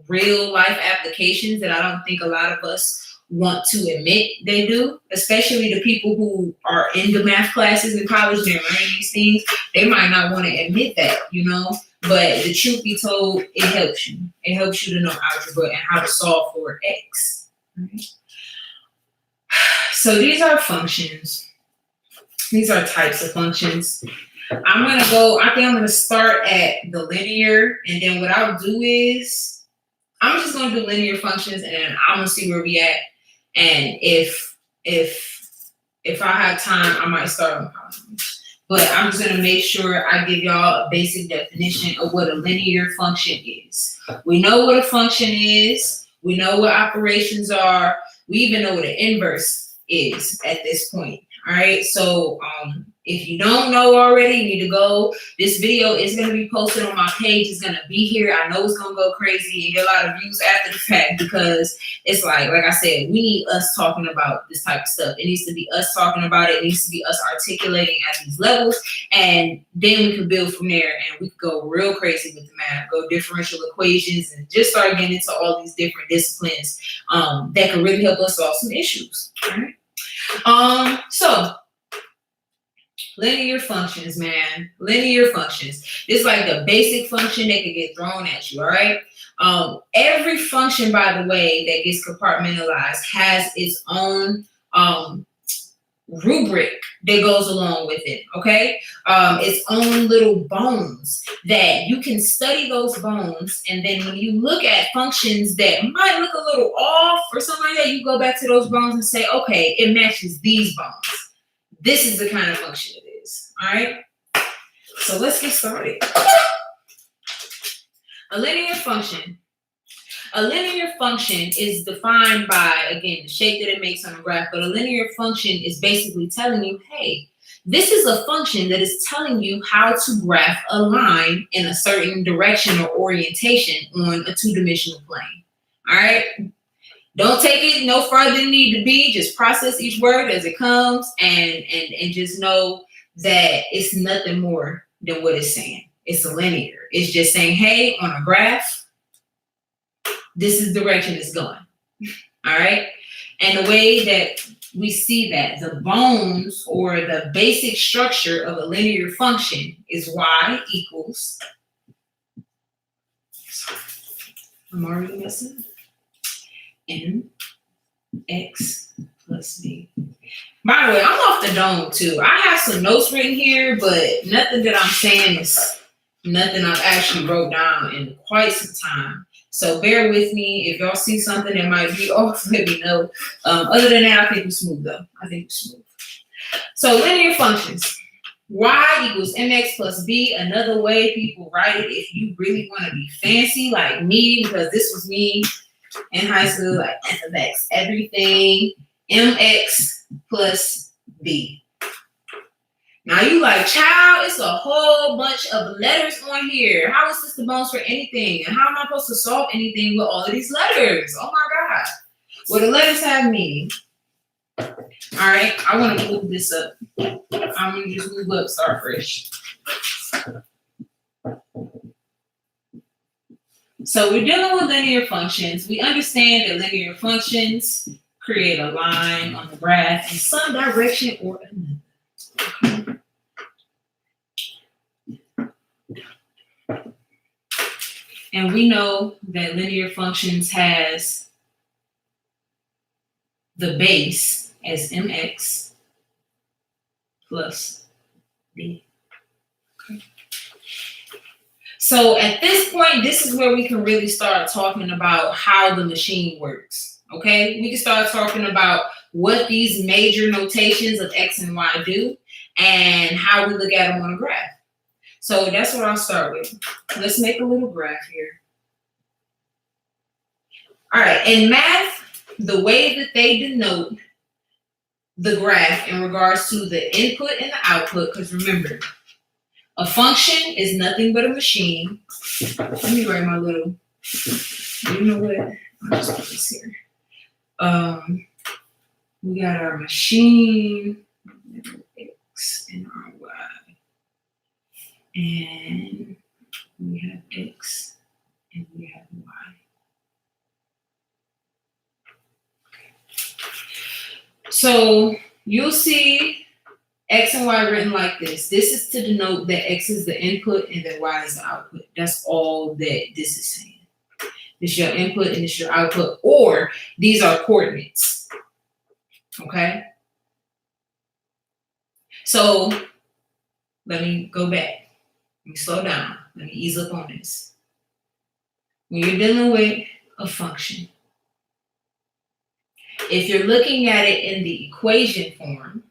real life applications that I don't think a lot of us want to admit they do, especially the people who are in the math classes in college, they're learning these things. They might not want to admit that, you know, but the truth be told, it helps you. It helps you to know algebra and how to solve for X. Right. So these are functions. These are types of functions. I think I'm going to start at the linear, and then what I'll do is I'm just gonna do linear functions, and then I'm gonna see where we at. And if I have time, I might start on polynomials. But I'm just gonna make sure I give y'all a basic definition of what a linear function is. We know what a function is. We know what operations are. We even know what an inverse is at this point. All right. So if you don't know already, you need to go. This video is going to be posted on my page. It's going to be here. I know it's going to go crazy and get a lot of views after the fact, because it's like I said, we need us talking about this type of stuff. It needs to be us talking about it. It needs to be us articulating at these levels. And then we can build from there, and we can go real crazy with the math, go differential equations, and just start getting into all these different disciplines that can really help us solve some issues. All right. So linear functions, man. Linear functions. It's like the basic function that can get thrown at you, all right? Every function, by the way, that gets compartmentalized has its own rubric that goes along with it, okay? Its own little bones that you can study those bones, and then when you look at functions that might look a little off or something like that, you go back to those bones and say, okay, it matches these bones. This is the kind of function it is, all right? So let's get started. A linear function. A linear function is defined by, again, the shape that it makes on a graph, but a linear function is basically telling you, hey, this is a function that is telling you how to graph a line in a certain direction or orientation on a two-dimensional plane, all right? Don't take it no further than it need to be. Just process each word as it comes, and just know that it's nothing more than what it's saying. It's a linear. It's just saying, hey, on a graph, this is the direction it's going. All right? And the way that we see that, the bones or the basic structure of a linear function is y equals, I'm already messing up, mx plus b. By the way, I'm off the dome too. I have some notes written here, but nothing that I'm saying is nothing I've actually wrote down in quite some time. So bear with me. If y'all see something that might be off, let me know. Other than that, I think we're smooth though. I think we're smooth. So linear functions. Y equals mx plus b. Another way people write it, if you really want to be fancy like me, because this was me in high school, like f of x, everything, mx plus b. Now you like, child, it's a whole bunch of letters on here. How is this the bones for anything? And how am I supposed to solve anything with all of these letters? Oh my God. Well, the letters have meaning. All right, I want to move this up. I'm going to just move up, start fresh. So we're dealing with linear functions. We understand that linear functions create a line on the graph in some direction or another. And we know that linear functions has the base as mx plus b. Okay. So at this point, this is where we can really start talking about how the machine works, okay? We can start talking about what these major notations of x and y do and how we look at them on a graph. So that's what I'll start with. Let's make a little graph here. All right, in math, the way that they denote the graph in regards to the input and the output, because remember, a function is nothing but a machine. Let me write my little, you know what? I'll just put this here. We got our machine, x and our y. And we have x and we have y. So you'll see x and y written like this. This is to denote that x is the input and that y is the output. That's all that this is saying. This is your input and this is your output, or these are coordinates. Okay? So let me go back. Let me slow down. Let me ease up on this. When you're dealing with a function. If you're looking at it in the equation form,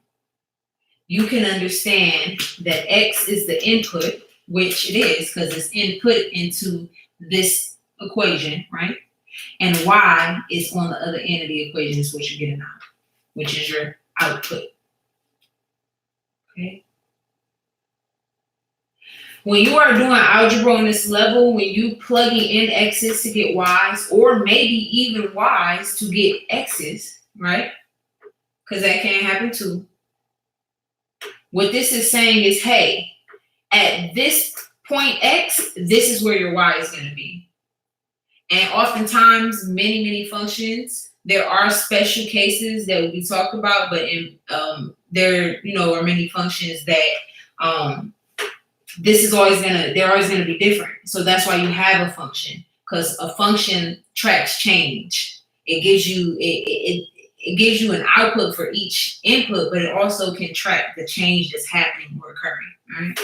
you can understand that x is the input, which it is because it's input into this equation, right? And y is on the other end of the equation is what you're getting out, which is your output. Okay. When you are doing algebra on this level, when you plugging in x's to get y's, or maybe even y's to get x's, right? Because that can happen too. What this is saying is, hey, at this point x, this is where your y is going to be. And oftentimes, many functions, there are special cases that we talk about, but in there, are many functions that they're always gonna be different. So that's why you have a function, because a function tracks change. It gives you it gives you an output for each input, but it also can track the change that's happening or occurring. Right?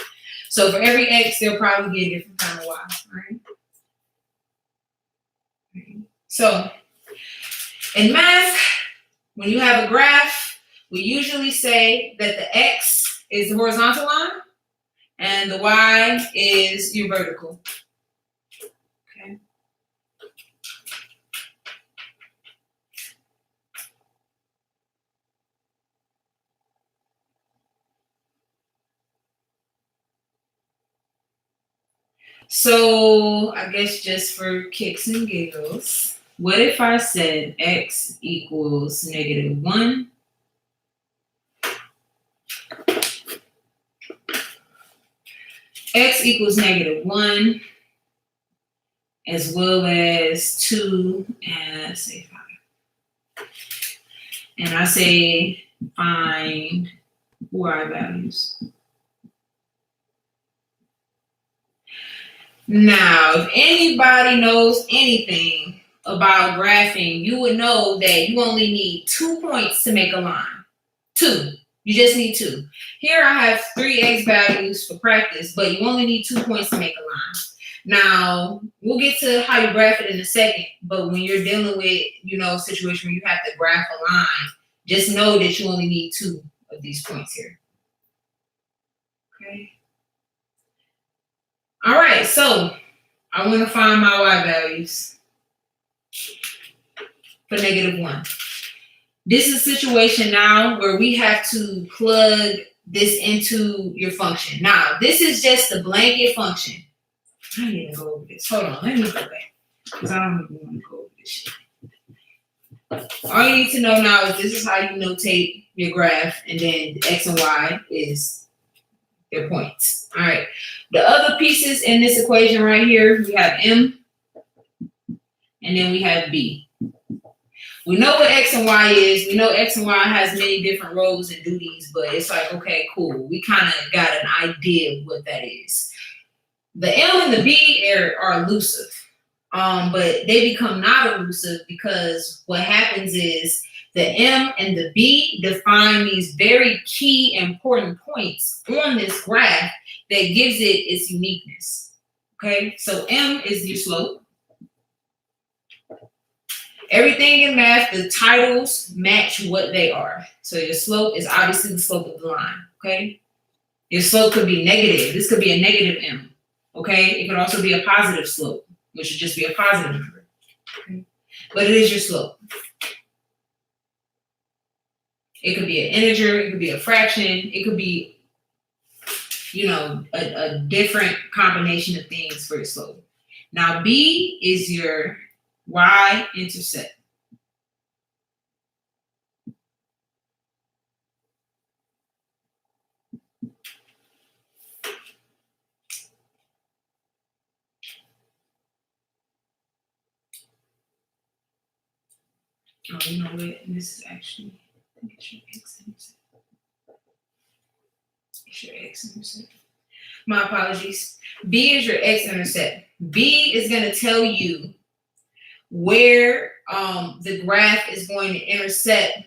So for every x, there'll probably be a different kind of y. Right? So in math, when you have a graph, we usually say that the x is the horizontal line and the y is your vertical. Okay. So I guess just for kicks and giggles, what if I said x equals -1? X equals -1 as well as 2 and let's say 5. And I say find y values. Now, if anybody knows anything about graphing, you would know that you only need 2 points to make a line. 2. You just need 2. Here I have 3 x values for practice, but you only need 2 points to make a line. Now, we'll get to how you graph it in a second, but when you're dealing with, a situation where you have to graph a line, just know that you only need 2 of these points here. Okay. All right, so I want to find my y values for -1. This is a situation now where we have to plug this into your function. Now, this is just a blanket function. I need to go over this. Hold on, let me go back because I don't even want to go over this shit. All you need to know now is this is how you notate your graph, and then x and y is their points. All right. The other pieces in this equation right here, we have m, and then we have b. We know what x and y is. We know x and y has many different roles and duties, but it's like, okay, cool. We kind of got an idea of what that is. The m and the b are elusive, but they become not elusive because what happens is the m and the b define these very key important points on this graph that gives it its uniqueness. Okay, so m is your slope. Everything in math, the titles match what they are. So your slope is obviously the slope of the line. Okay, your slope could be negative. This could be a negative m. Okay, it could also be a positive slope, which would just be a positive number. Okay? But it is your slope. It could be an integer, it could be a fraction, it could be, a different combination of things for your slope. Now, b is your y-intercept. Oh, you know what? This is actually, I think it's your x-intercept. It's your x-intercept. My apologies. B is your x-intercept. B is going to tell you where the graph is going to intersect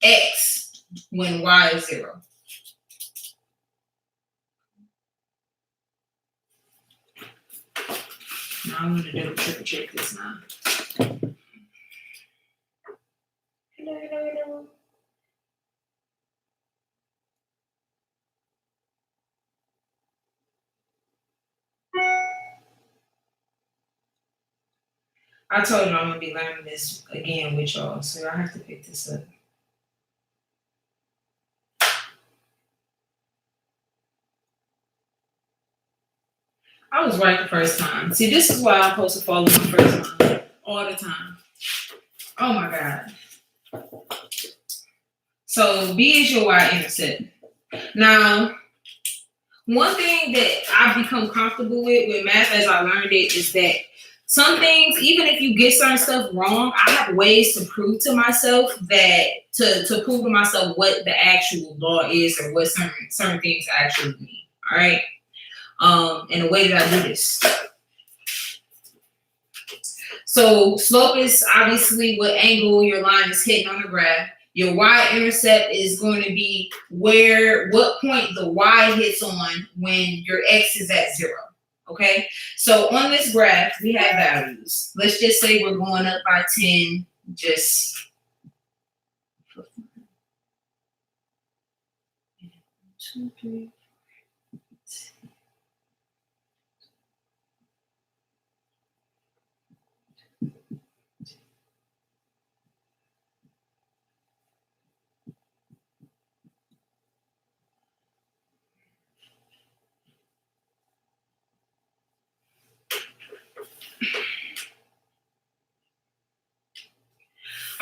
x when y is 0. I want to double triple check this now. Hello. I told you I'm gonna be learning this again with y'all, so I have to pick this up. I was right the first time. See, this is why I'm supposed to follow my first time all the time. Oh my God. So B is your y-intercept. Now, one thing that I've become comfortable with math as I learned it is that some things, even if you get certain stuff wrong, I have ways to prove to myself that to prove to myself what the actual law is or what certain things actually mean. All right. And the way that I do this. So slope is obviously what angle your line is hitting on the graph. Your y-intercept is going to be what point the y hits on when your x is at 0. Okay, so on this graph, we have values. Let's just say we're going up by 10, just two, three.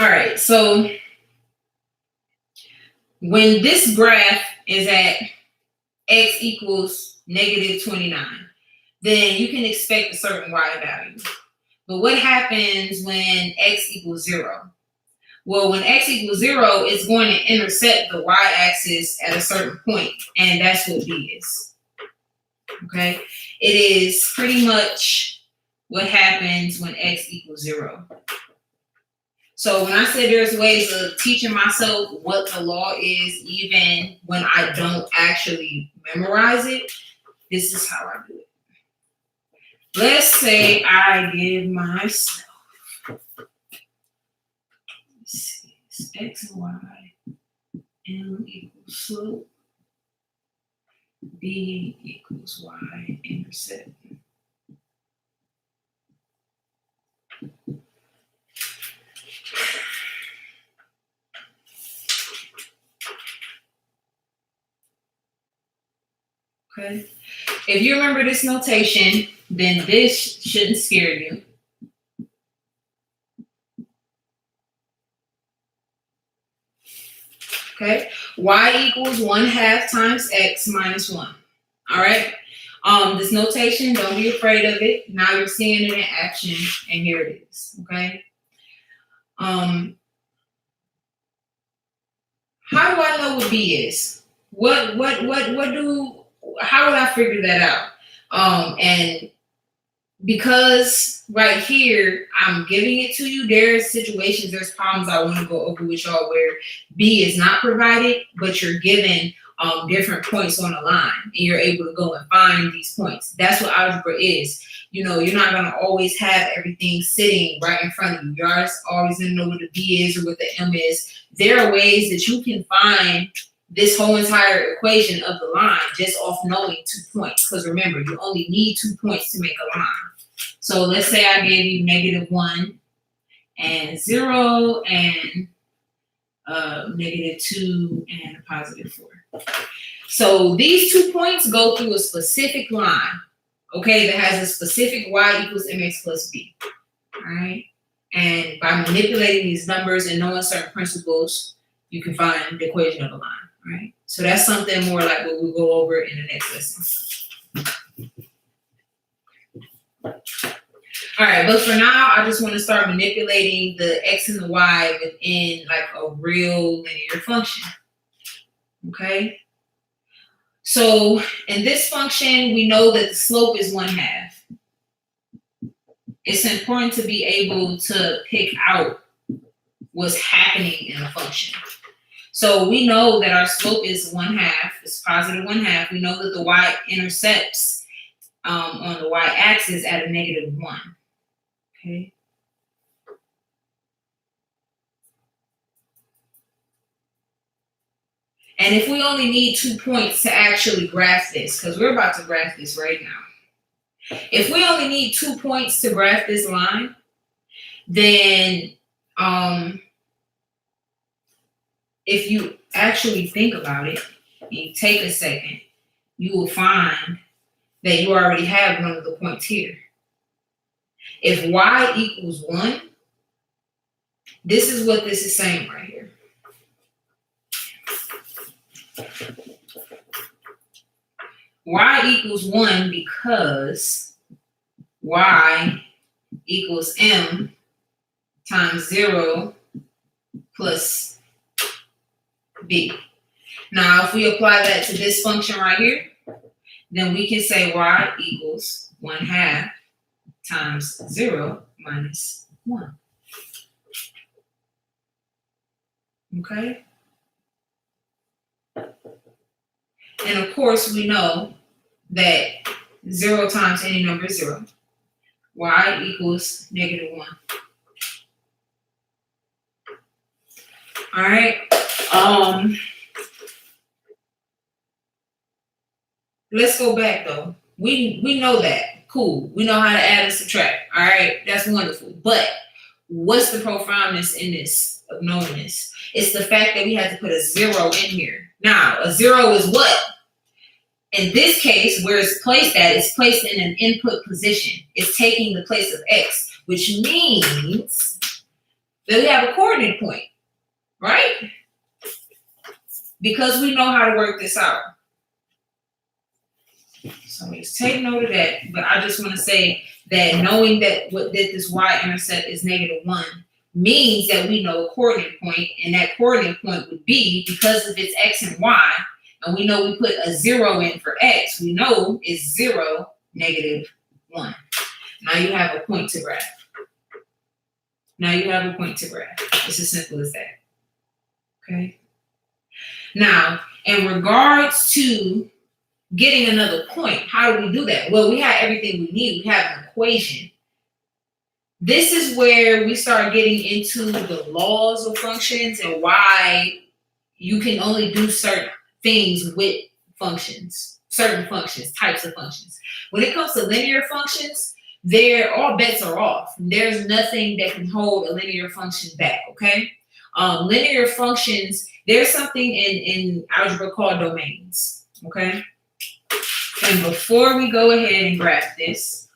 All right, so when this graph is at x equals negative 29, then you can expect a certain y value. But what happens when x equals 0? Well, when x equals 0, it's going to intercept the y-axis at a certain point, and that's what B is. Okay? It is pretty much what happens when x equals 0. So when I say there's ways of teaching myself what the law is, even when I don't actually memorize it, this is how I do it. Let's say I give myself x and y, m equals slope, b equals y intercept. Okay. If you remember this notation, then this shouldn't scare you. Okay. Y equals 1/2 times x minus 1. All right. This notation, don't be afraid of it. Now you're seeing it in action, and here it is. Okay. How do I know what B is? How would I figure that out? And because right here, I'm giving it to you, there's situations, there's problems I want to go over with y'all where B is not provided, but you're given different points on a line, and you're able to go and find these points. That's what algebra is. You know, you're not going to always have everything sitting right in front of you. You're always going to know what the B is or what the M is. There are ways that you can find this whole entire equation of the line just off knowing 2 points. Because remember, you only need 2 points to make a line. So let's say I gave you -1 and 0 and -2 and a +4. So these 2 points go through a specific line, okay, that has a specific y equals mx plus b. All right. And by manipulating these numbers and knowing certain principles, you can find the equation of a line. Right. So that's something more like what we'll go over in the next lesson. All right, but for now, I just want to start manipulating the x and the y within like a real linear function. Okay. So in this function, we know that the slope is 1/2. It's important to be able to pick out what's happening in a function. So we know that our slope is 1/2, it's +1/2. We know that the y-intercepts on the y-axis at a -1. Okay. And if we only need 2 points to actually graph this, because we're about to graph this right now. If we only need 2 points to graph this line, then if you actually think about it, and you take a second, you will find that you already have one of the points here. If y equals 1, this is what this is saying right here. Y equals 1 because y equals m times 0 plus b. Now, if we apply that to this function right here, then we can say y equals 1/2 times 0 minus 1. Okay? And of course, we know that 0 times any number is 0. Y equals -1. All right. Let's go back though. We know that. Cool. We know how to add and subtract. All right. That's wonderful. But what's the profoundness in this of knowing this? It's the fact that we had to put a 0 in here. Now, a 0 is what? In this case, where it's placed at, it's placed in an input position. It's taking the place of x, which means that we have a coordinate point, right? Because we know how to work this out. So let's take note of that. But I just want to say that knowing that this y-intercept is -1 means that we know a coordinate point, and that coordinate point would be, because of its x and y, and we know we put a 0 in for x, we know it's 0, -1. Now you have a point to graph. It's as simple as that. Okay. Now, in regards to getting another point, how do we do that? Well, we have everything we need. We have an equation. This is where we start getting into the laws of functions and why you can only do certain things with functions, types of functions. When it comes to linear functions, all bets are off. There's nothing that can hold a linear function back, okay? Linear functions, there's something in algebra called domains, okay? And before we go ahead and graph this,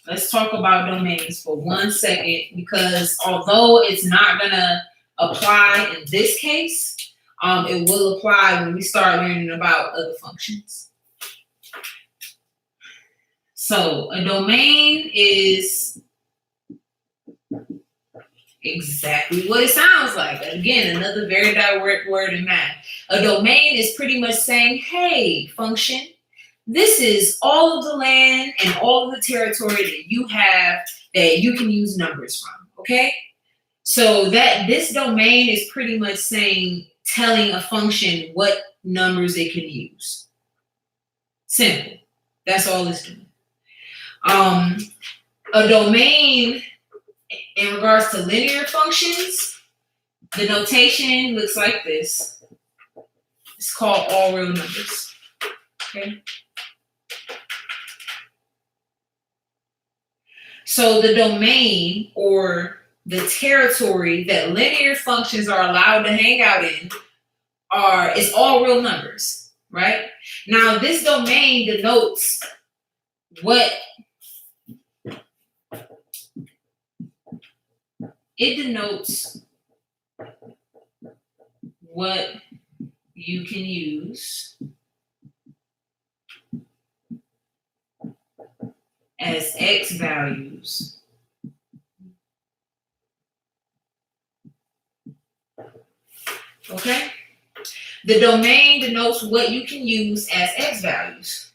let's talk about domains for 1 second, because although it's not gonna apply in this case, it will apply when we start learning about other functions. So a domain is exactly what it sounds like. Again, another very direct word in math. A domain is pretty much saying, hey, function, this is all of the land and all of the territory that you have that you can use numbers from, okay? So that this domain is pretty much telling a function what numbers it can use. Simple. That's all it's doing. A domain, in regards to linear functions, the notation looks like this. It's called all real numbers. Okay. So the domain, or the territory that linear functions are allowed to hang out in, is all real numbers, right? Now, this domain denotes what you can use as x values Okay? The domain denotes what you can use as x values.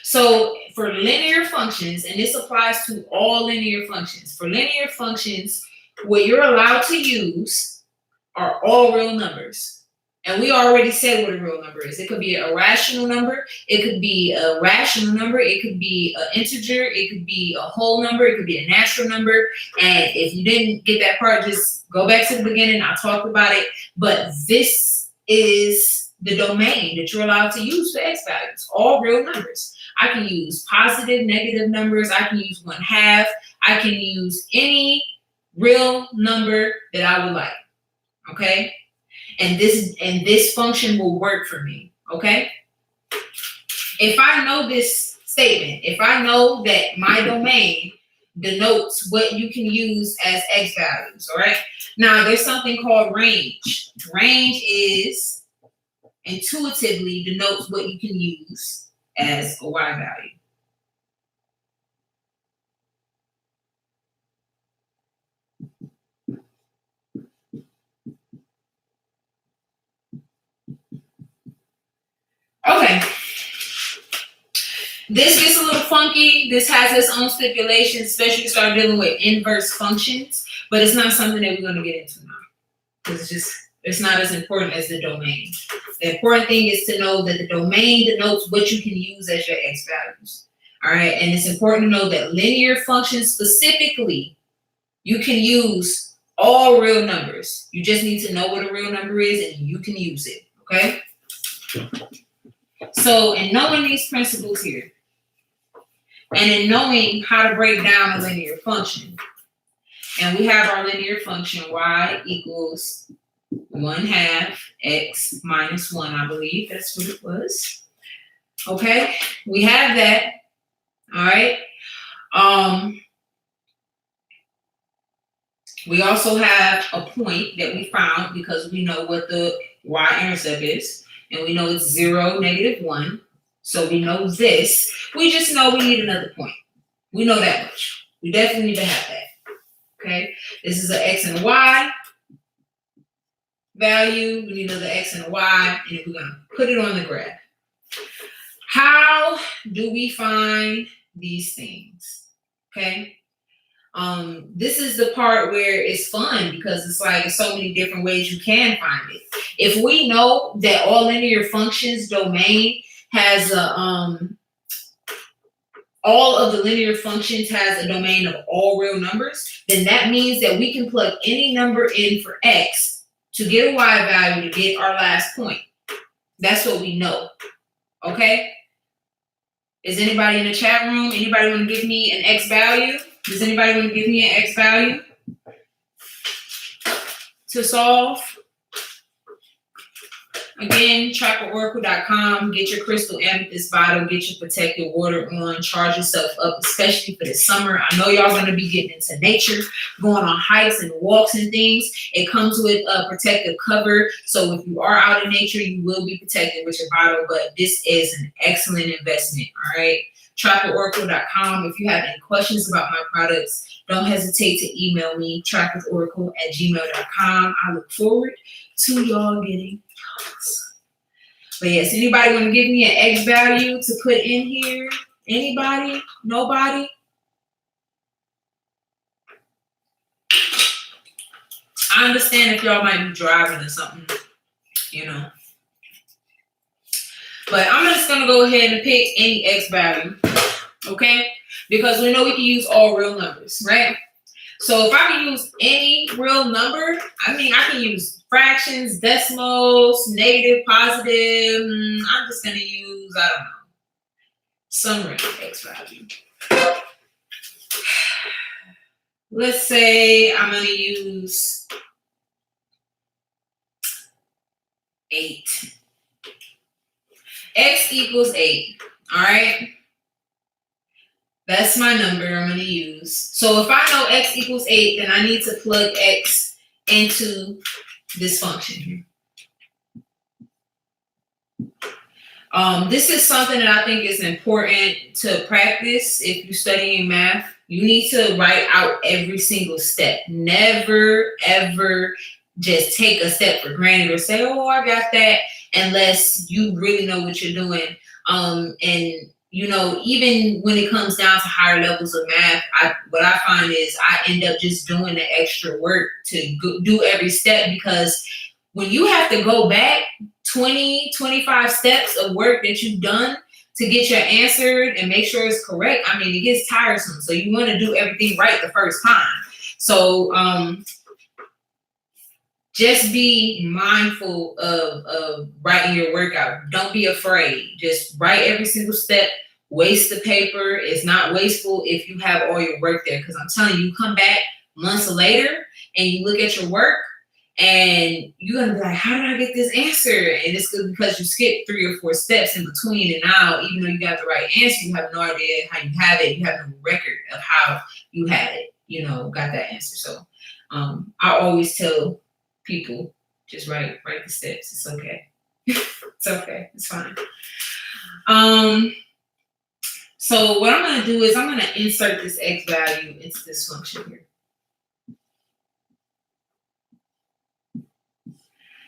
So for linear functions, and this applies to all linear functions, for linear functions, what you're allowed to use are all real numbers. And we already said what a real number is. It could be a rational number. It could be a rational number. It could be an integer. It could be a whole number. It could be a natural number. And if you didn't get that part, just go back to the beginning. I'll talk about it. But this is the domain that you're allowed to use for x values, all real numbers. I can use positive, negative numbers. I can use 1/2. I can use any real number that I would like. Okay? And this function will work for me. Okay? If I know this statement, if I know that my domain denotes what you can use as x values, all right? Now, there's something called range. Range is intuitively denotes what you can use as a y value. Okay. This gets a little funky. This has its own stipulations, especially if you start dealing with inverse functions, but it's not something that we're going to get into now. Because it's not as important as the domain. The important thing is to know that the domain denotes what you can use as your x values. All right, and it's important to know that linear functions specifically, you can use all real numbers. You just need to know what a real number is and you can use it, okay? So in knowing these principles here, and in knowing how to break down a linear function, and we have our linear function y equals 1/2 x minus 1, I believe that's what it was. Okay, we have that. All right. We also have a point that we found because we know what the y-intercept is, and we know it's 0, -1. So we know this. We just know we need another point. We know that much. We definitely need to have that. Okay, this is an x and a y value. We need another x and a y, and we're going to put it on the graph. How do we find these things? Okay. This is the part where it's fun because it's like so many different ways you can find it. If we know that all linear functions domain has all of the linear functions has a domain of all real numbers, then that means that we can plug any number in for x to get a y value to get our last point. That's what we know. Okay? Is anybody in the chat room? Anybody want to give me an x value? Does anybody want to give me an x value to solve? Again, trackororacle.com. Get your crystal amethyst bottle. Get your protected water on. Charge yourself up, especially for the summer. I know y'all going to be getting into nature, going on hikes and walks and things. It comes with a protective cover. So if you are out in nature, you will be protected with your bottle. But this is an excellent investment, all right? trackororacle.com. If you have any questions about my products, don't hesitate to email me, trackoracle@gmail.com. I look forward to y'all getting yours. But yes, anybody want to give me an x value to put in here? Anybody? Nobody? I understand if y'all might be driving or something, you know. But I'm just going to go ahead and pick any x value, okay? Because we know we can use all real numbers, right? So if I can use any real number, I mean, I can use fractions, decimals, negative, positive. I'm just going to use, I don't know, some random x value. Let's say I'm going to use 8. X equals 8, all right? That's my number I'm going to use. So if I know x equals 8, then I need to plug x into this function here. This is something that I think is important to practice if you're studying math. You need to write out every single step. Never, ever just take a step for granted or say, oh, I got that, unless you really know what you're doing. And you know, even when it comes down to higher levels of math, what I find is I end up just doing the extra work to do every step because when you have to go back 20, 25 steps of work that you've done to get your answer and make sure it's correct, I mean, it gets tiresome. So you want to do everything right the first time. So just be mindful of writing your work out. Don't be afraid. Just write every single step. Waste the paper. It's not wasteful if you have all your work there. Because I'm telling you, you come back months later and you look at your work and you're going to be like, how did I get this answer? And it's good because you skipped 3 or 4 steps in between. And now, even though you got the right answer, you have no idea how you have it. You have no record of how you had it, got that answer. So I always tell people, just write the steps. It's okay. It's okay. It's fine. So what I'm going to do is I'm going to insert this x value into this function here.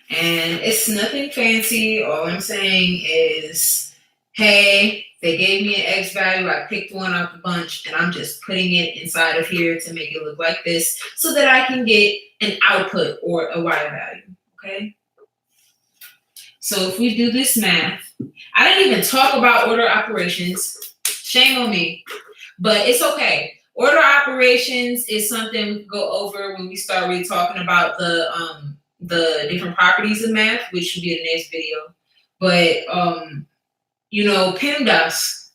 And it's nothing fancy. All I'm saying is, hey, they gave me an x value. I picked one out the bunch, and I'm just putting it inside of here to make it look like this so that I can get an output or a y value, okay? So if we do this math, I didn't even talk about order operations. Shame on me, but it's okay. Order operations is something we can go over when we start really talking about the different properties of math, which should be in the next video. But PEMDAS,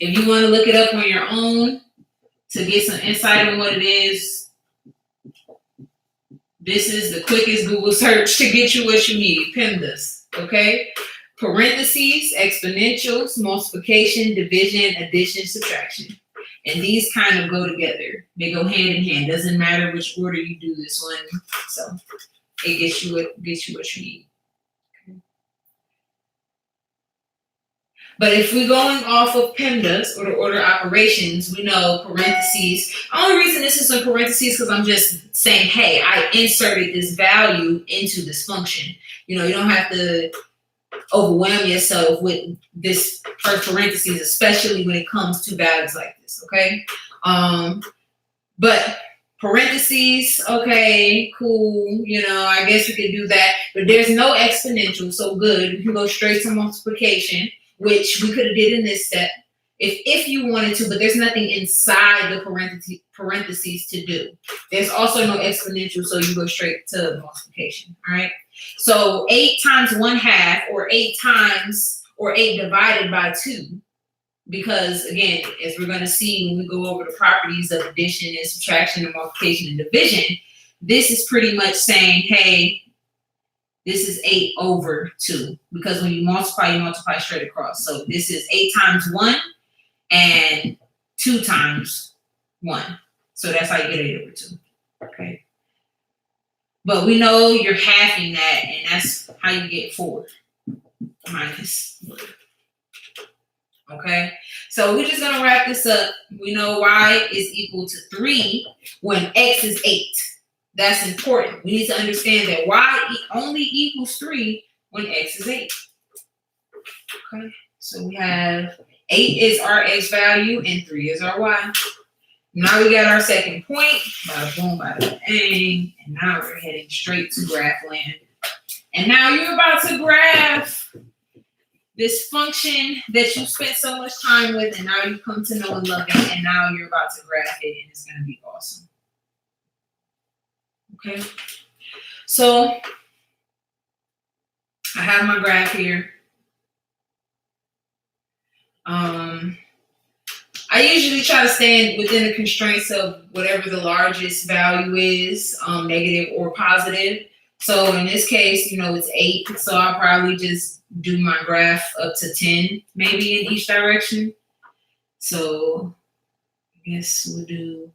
if you want to look it up on your own to get some insight on what it is, this is the quickest Google search to get you what you need. PEMDAS, okay? Parentheses, exponentials, multiplication, division, addition, subtraction. And these kind of go together. They go hand in hand. Doesn't matter which order you do this one. So it gets you what you need. Okay. But if we're going off of PEMDAS or the order operations, we know parentheses. The only reason this is in parentheses because I'm just saying, hey, I inserted this value into this function. You don't have to overwhelm yourself with this first parentheses, especially when it comes to values like this, okay? But parentheses, okay, cool, I guess we could do that, but there's no exponential, so good. We can go straight to multiplication, which we could have did in this step if you wanted to, but there's nothing inside the parentheses to do. There's also no exponential, so you go straight to multiplication, all right? So 8 times 1/2 or 8 times or 8 divided by 2, because again, as we're going to see when we go over the properties of addition and subtraction and multiplication and division, this is pretty much saying, hey, this is 8 over 2, because when you multiply straight across. So this is 8 times 1 and 2 times 1. So that's how you get 8 over 2, okay? But we know you're halving that, and that's how you get 4 minus 1. Okay? So we're just going to wrap this up. We know y is equal to 3 when x is 8. That's important. We need to understand that y only equals 3 when x is 8. Okay? So we have 8 is our x value, and 3 is our y. Now we got our second point, bada boom, bada bang, and now we're heading straight to graph land. And now you're about to graph this function that you spent so much time with, and now you come to know and love it, and now you're about to graph it, and it's going to be awesome. Okay? So I have my graph here. I usually try to stay within the constraints of whatever the largest value is, negative or positive. So in this case, it's 8. So I'll probably just do my graph up to 10, maybe in each direction. So I guess we'll do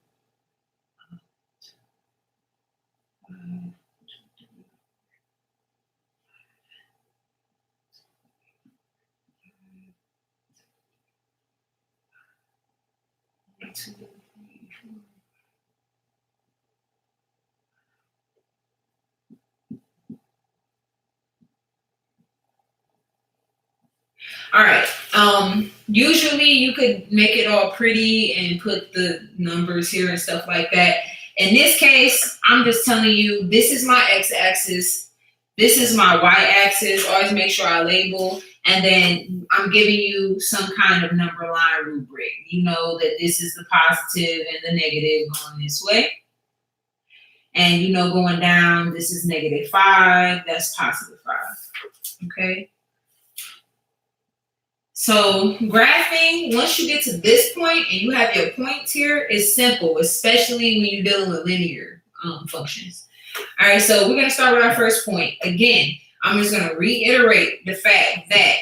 all right. Usually you could make it all pretty and put the numbers here and stuff like that. In this case, I'm just telling you, this is my x-axis this is my y-axis. Always make sure I label. And then I'm giving you some kind of number line rubric. You know that this is the positive and the negative going this way. And you know going down, this is -5, that's +5. Okay? So graphing, once you get to this point and you have your points here, is simple, especially when you're dealing with linear functions. All right, so we're going to start with our first point. Again, I'm just going to reiterate the fact that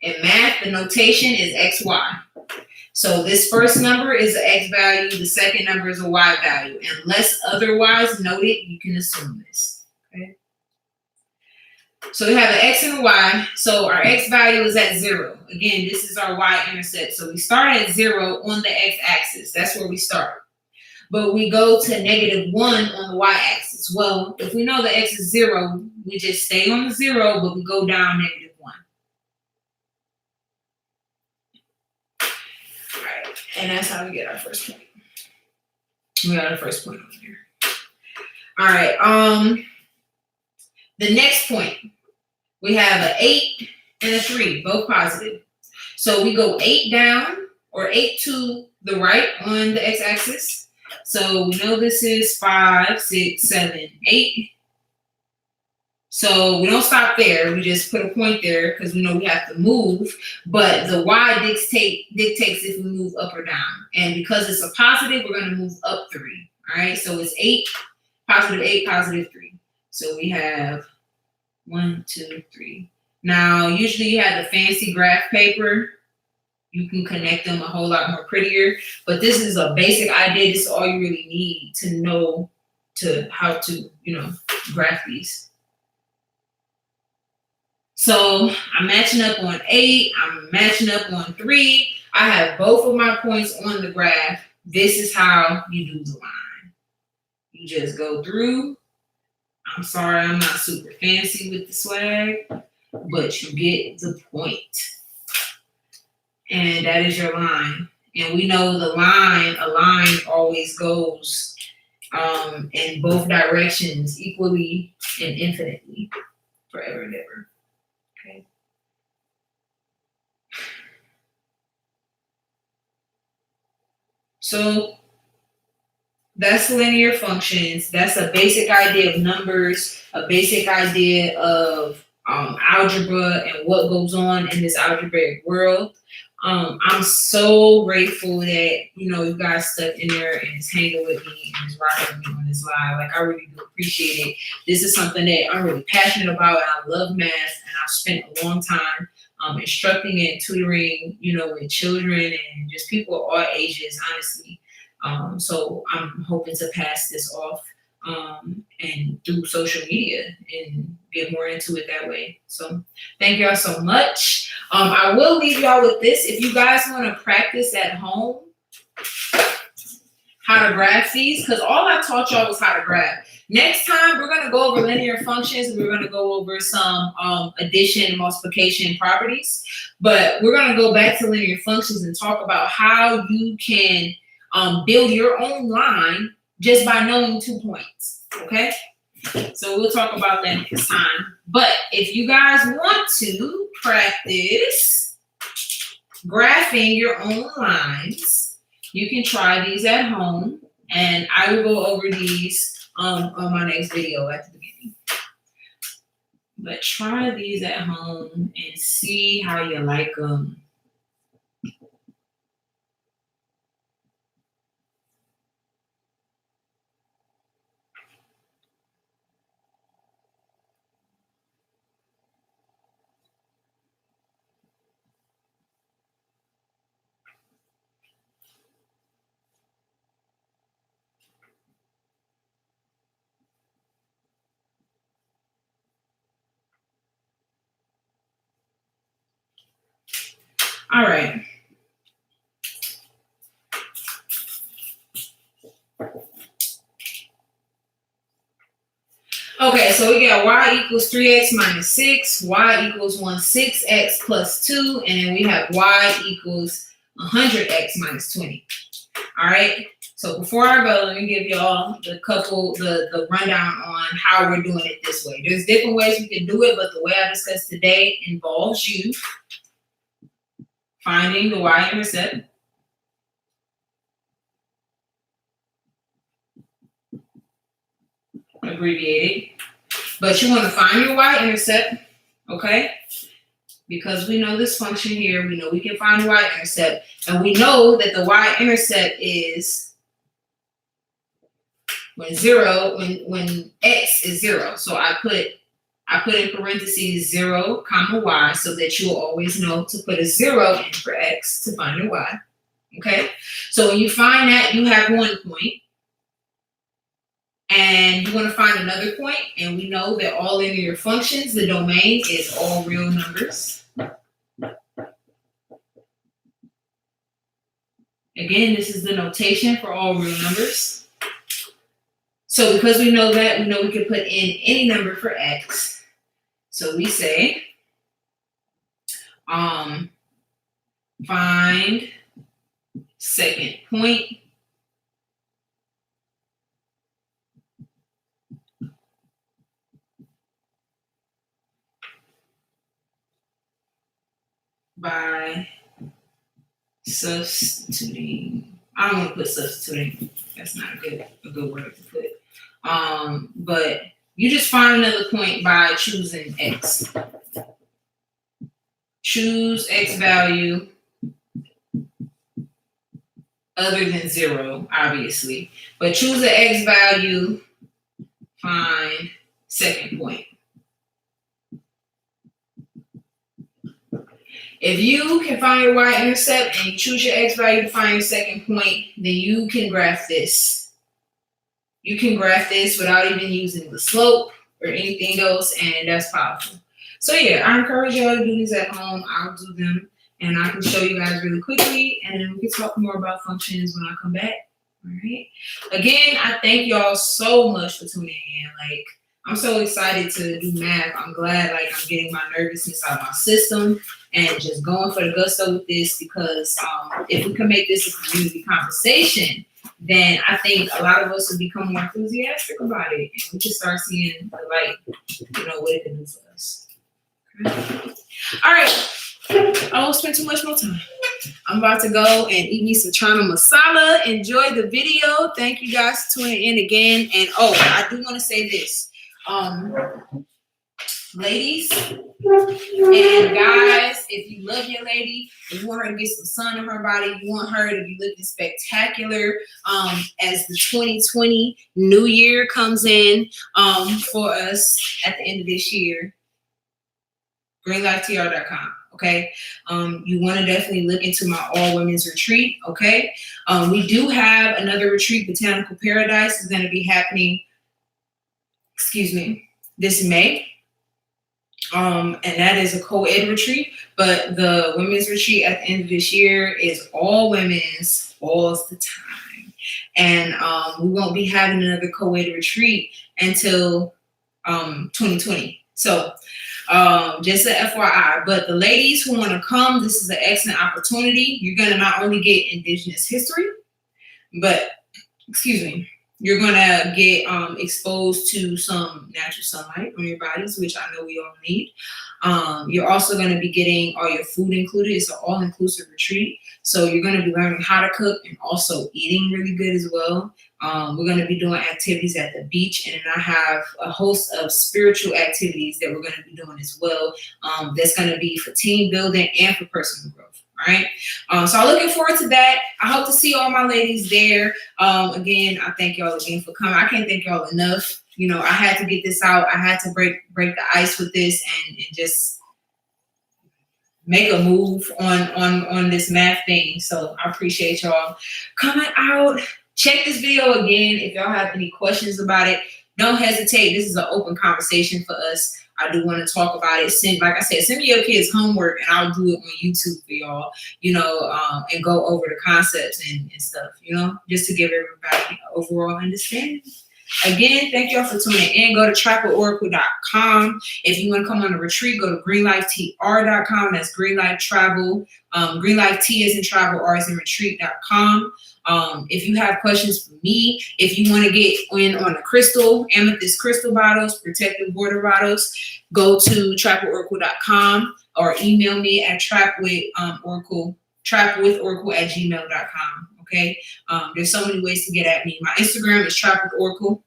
in math, the notation is xy. So this first number is an x value, the second number is a y value. Unless otherwise noted, you can assume this. Okay. So we have an x and a y. So our x value is at 0. Again, this is our y-intercept. So we start at 0 on the x-axis. That's where we start. But we go to -1 on the y-axis. Well, if we know the x is 0, we just stay on the 0, but we go down -1. All right, and that's how we get our first point. We got our first point over here. All right, the next point, we have an 8 and a 3, both positive. So we go 8 down, or 8 to the right on the x-axis. So we know this is 5, 6, 7, 8. So we don't stop there. We just put a point there because we know we have to move. But the y dictates if we move up or down. And because it's a positive, we're going to move up 3. All right. So it's 8, +8, +3. So we have 1, 2, 3. Now, usually you have the fancy graph paper. You can connect them a whole lot more prettier. But this is a basic idea. This is all you really need to know how to, graph these. So I'm matching up on 8. I'm matching up on 3. I have both of my points on the graph. This is how you do the line. You just go through. I'm sorry, I'm not super fancy with the swag, but you get the point. And that is your line. And we know a line always goes in both directions equally and infinitely, forever and ever. Okay. So that's linear functions. That's a basic idea of numbers, a basic idea of algebra and what goes on in this algebraic world. I'm so grateful that, you guys stuck in there and is hanging with me and is rocking with me on this live. Like, I really do appreciate it. This is something that I'm really passionate about. I love math, and I've spent a long time instructing and tutoring, with children and just people of all ages, honestly. So I'm hoping to pass this off and through social media and get more into it that way. So thank y'all so much. I will leave y'all with this. If you guys want to practice at home how to graph these, because all I taught y'all was how to graph. Next time, we're going to go over linear functions. And we're going to go over some addition and multiplication properties. But we're going to go back to linear functions and talk about how you can build your own line just by knowing 2 points. Okay? So we'll talk about that next time. But if you guys want to practice graphing your own lines, you can try these at home. And I will go over these on my next video at the beginning. But try these at home and see how you like them. All right. Okay, so we got y equals 3x minus 6, y equals 16x plus 2, and then we have y equals 100x minus 20. All right, So before I go, let me give y'all the rundown on how we're doing it this way. There's different ways we can do it, but the way I discussed today involves you finding the y-intercept, abbreviated, but you want to find your y-intercept, okay? Because we know this function here, we know we can find the y-intercept, and we know that the y-intercept is when x is 0. So I put in parentheses 0, comma y, so that you'll always know to put a 0 in for x to find your y. Okay? So when you find that, you have one point. And you want to find another point, and we know that all linear functions, the domain is all real numbers. Again, this is the notation for all real numbers. So because we know that, we know we can put in any number for x. So we say, find second point by substituting. I don't want to put substituting. That's not a good word to put. But you just find another point by choosing x. Choose x value other than 0, obviously. But choose an x value, find second point. If you can find your y-intercept and you choose your x value to find your second point, then you can graph this. You can graph this without even using the slope or anything else, and that's powerful. So yeah, I encourage y'all to do these at home. I'll do them, and I can show you guys really quickly, and then we can talk more about functions when I come back. All right. Again, I thank y'all so much for tuning in. Like, I'm so excited to do math. I'm glad I'm getting my nervousness out of my system and just going for the gusto with this, because if we can make this a community conversation, then I think a lot of us will become more enthusiastic about it, and we can start seeing the light, what it can do for us. Okay. All right. I won't spend too much more time. I'm about to go and eat me some chana masala. Enjoy the video. Thank you guys for tuning in again. And I do want to say this. Ladies and guys, if you love your lady, if you want her to get some sun on her body, you want her to be looking spectacular as the 2020 new year comes in for us at the end of this year, greenlifetr.com. Okay. You want to definitely look into my all women's retreat. Okay. We do have another retreat, Botanical Paradise, is going to be happening, this May. And that is a co-ed retreat, but the women's retreat at the end of this year is all women's all the time. And we won't be having another co-ed retreat until 2020. So just an FYI, but the ladies who want to come, this is an excellent opportunity. You're going to not only get Indigenous history, but, you're going to get exposed to some natural sunlight on your bodies, which I know we all need. You're also going to be getting all your food included. It's an all-inclusive retreat. So you're going to be learning how to cook and also eating really good as well. We're going to be doing activities at the beach, and then I have a host of spiritual activities that we're going to be doing as well. That's going to be for team building and for personal growth. All right. So I'm looking forward to that. I hope to see all my ladies there. Again, I thank y'all again for coming. I can't thank y'all enough. I had to get this out. I had to break the ice with this and just make a move on this math thing. So I appreciate y'all coming out. Check this video again. If y'all have any questions about it, don't hesitate. This is an open conversation for us. I do want to talk about it. Send me your kids' homework, and I'll do it on YouTube for y'all, and go over the concepts and stuff, just to give everybody an overall understanding. Again, thank y'all for tuning in. Go to traveloracle.com. If you want to come on a retreat, go to greenlifetr.com. That's Green Life Travel. Green Life T is in travel, R is in retreat.com. If you have questions for me, if you want to get in on the crystal, amethyst crystal bottles, protective water bottles, go to trapwithoracle.com or email me at trapwithoracle@gmail.com. Okay. There's so many ways to get at me. My Instagram is trapwithoracle.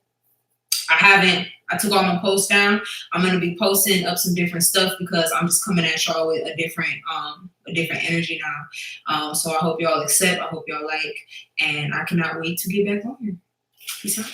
I took all my posts down. I'm going to be posting up some different stuff because I'm just coming at y'all with a different energy now. So I hope y'all accept. I hope y'all like, and I cannot wait to get back on here. Peace out.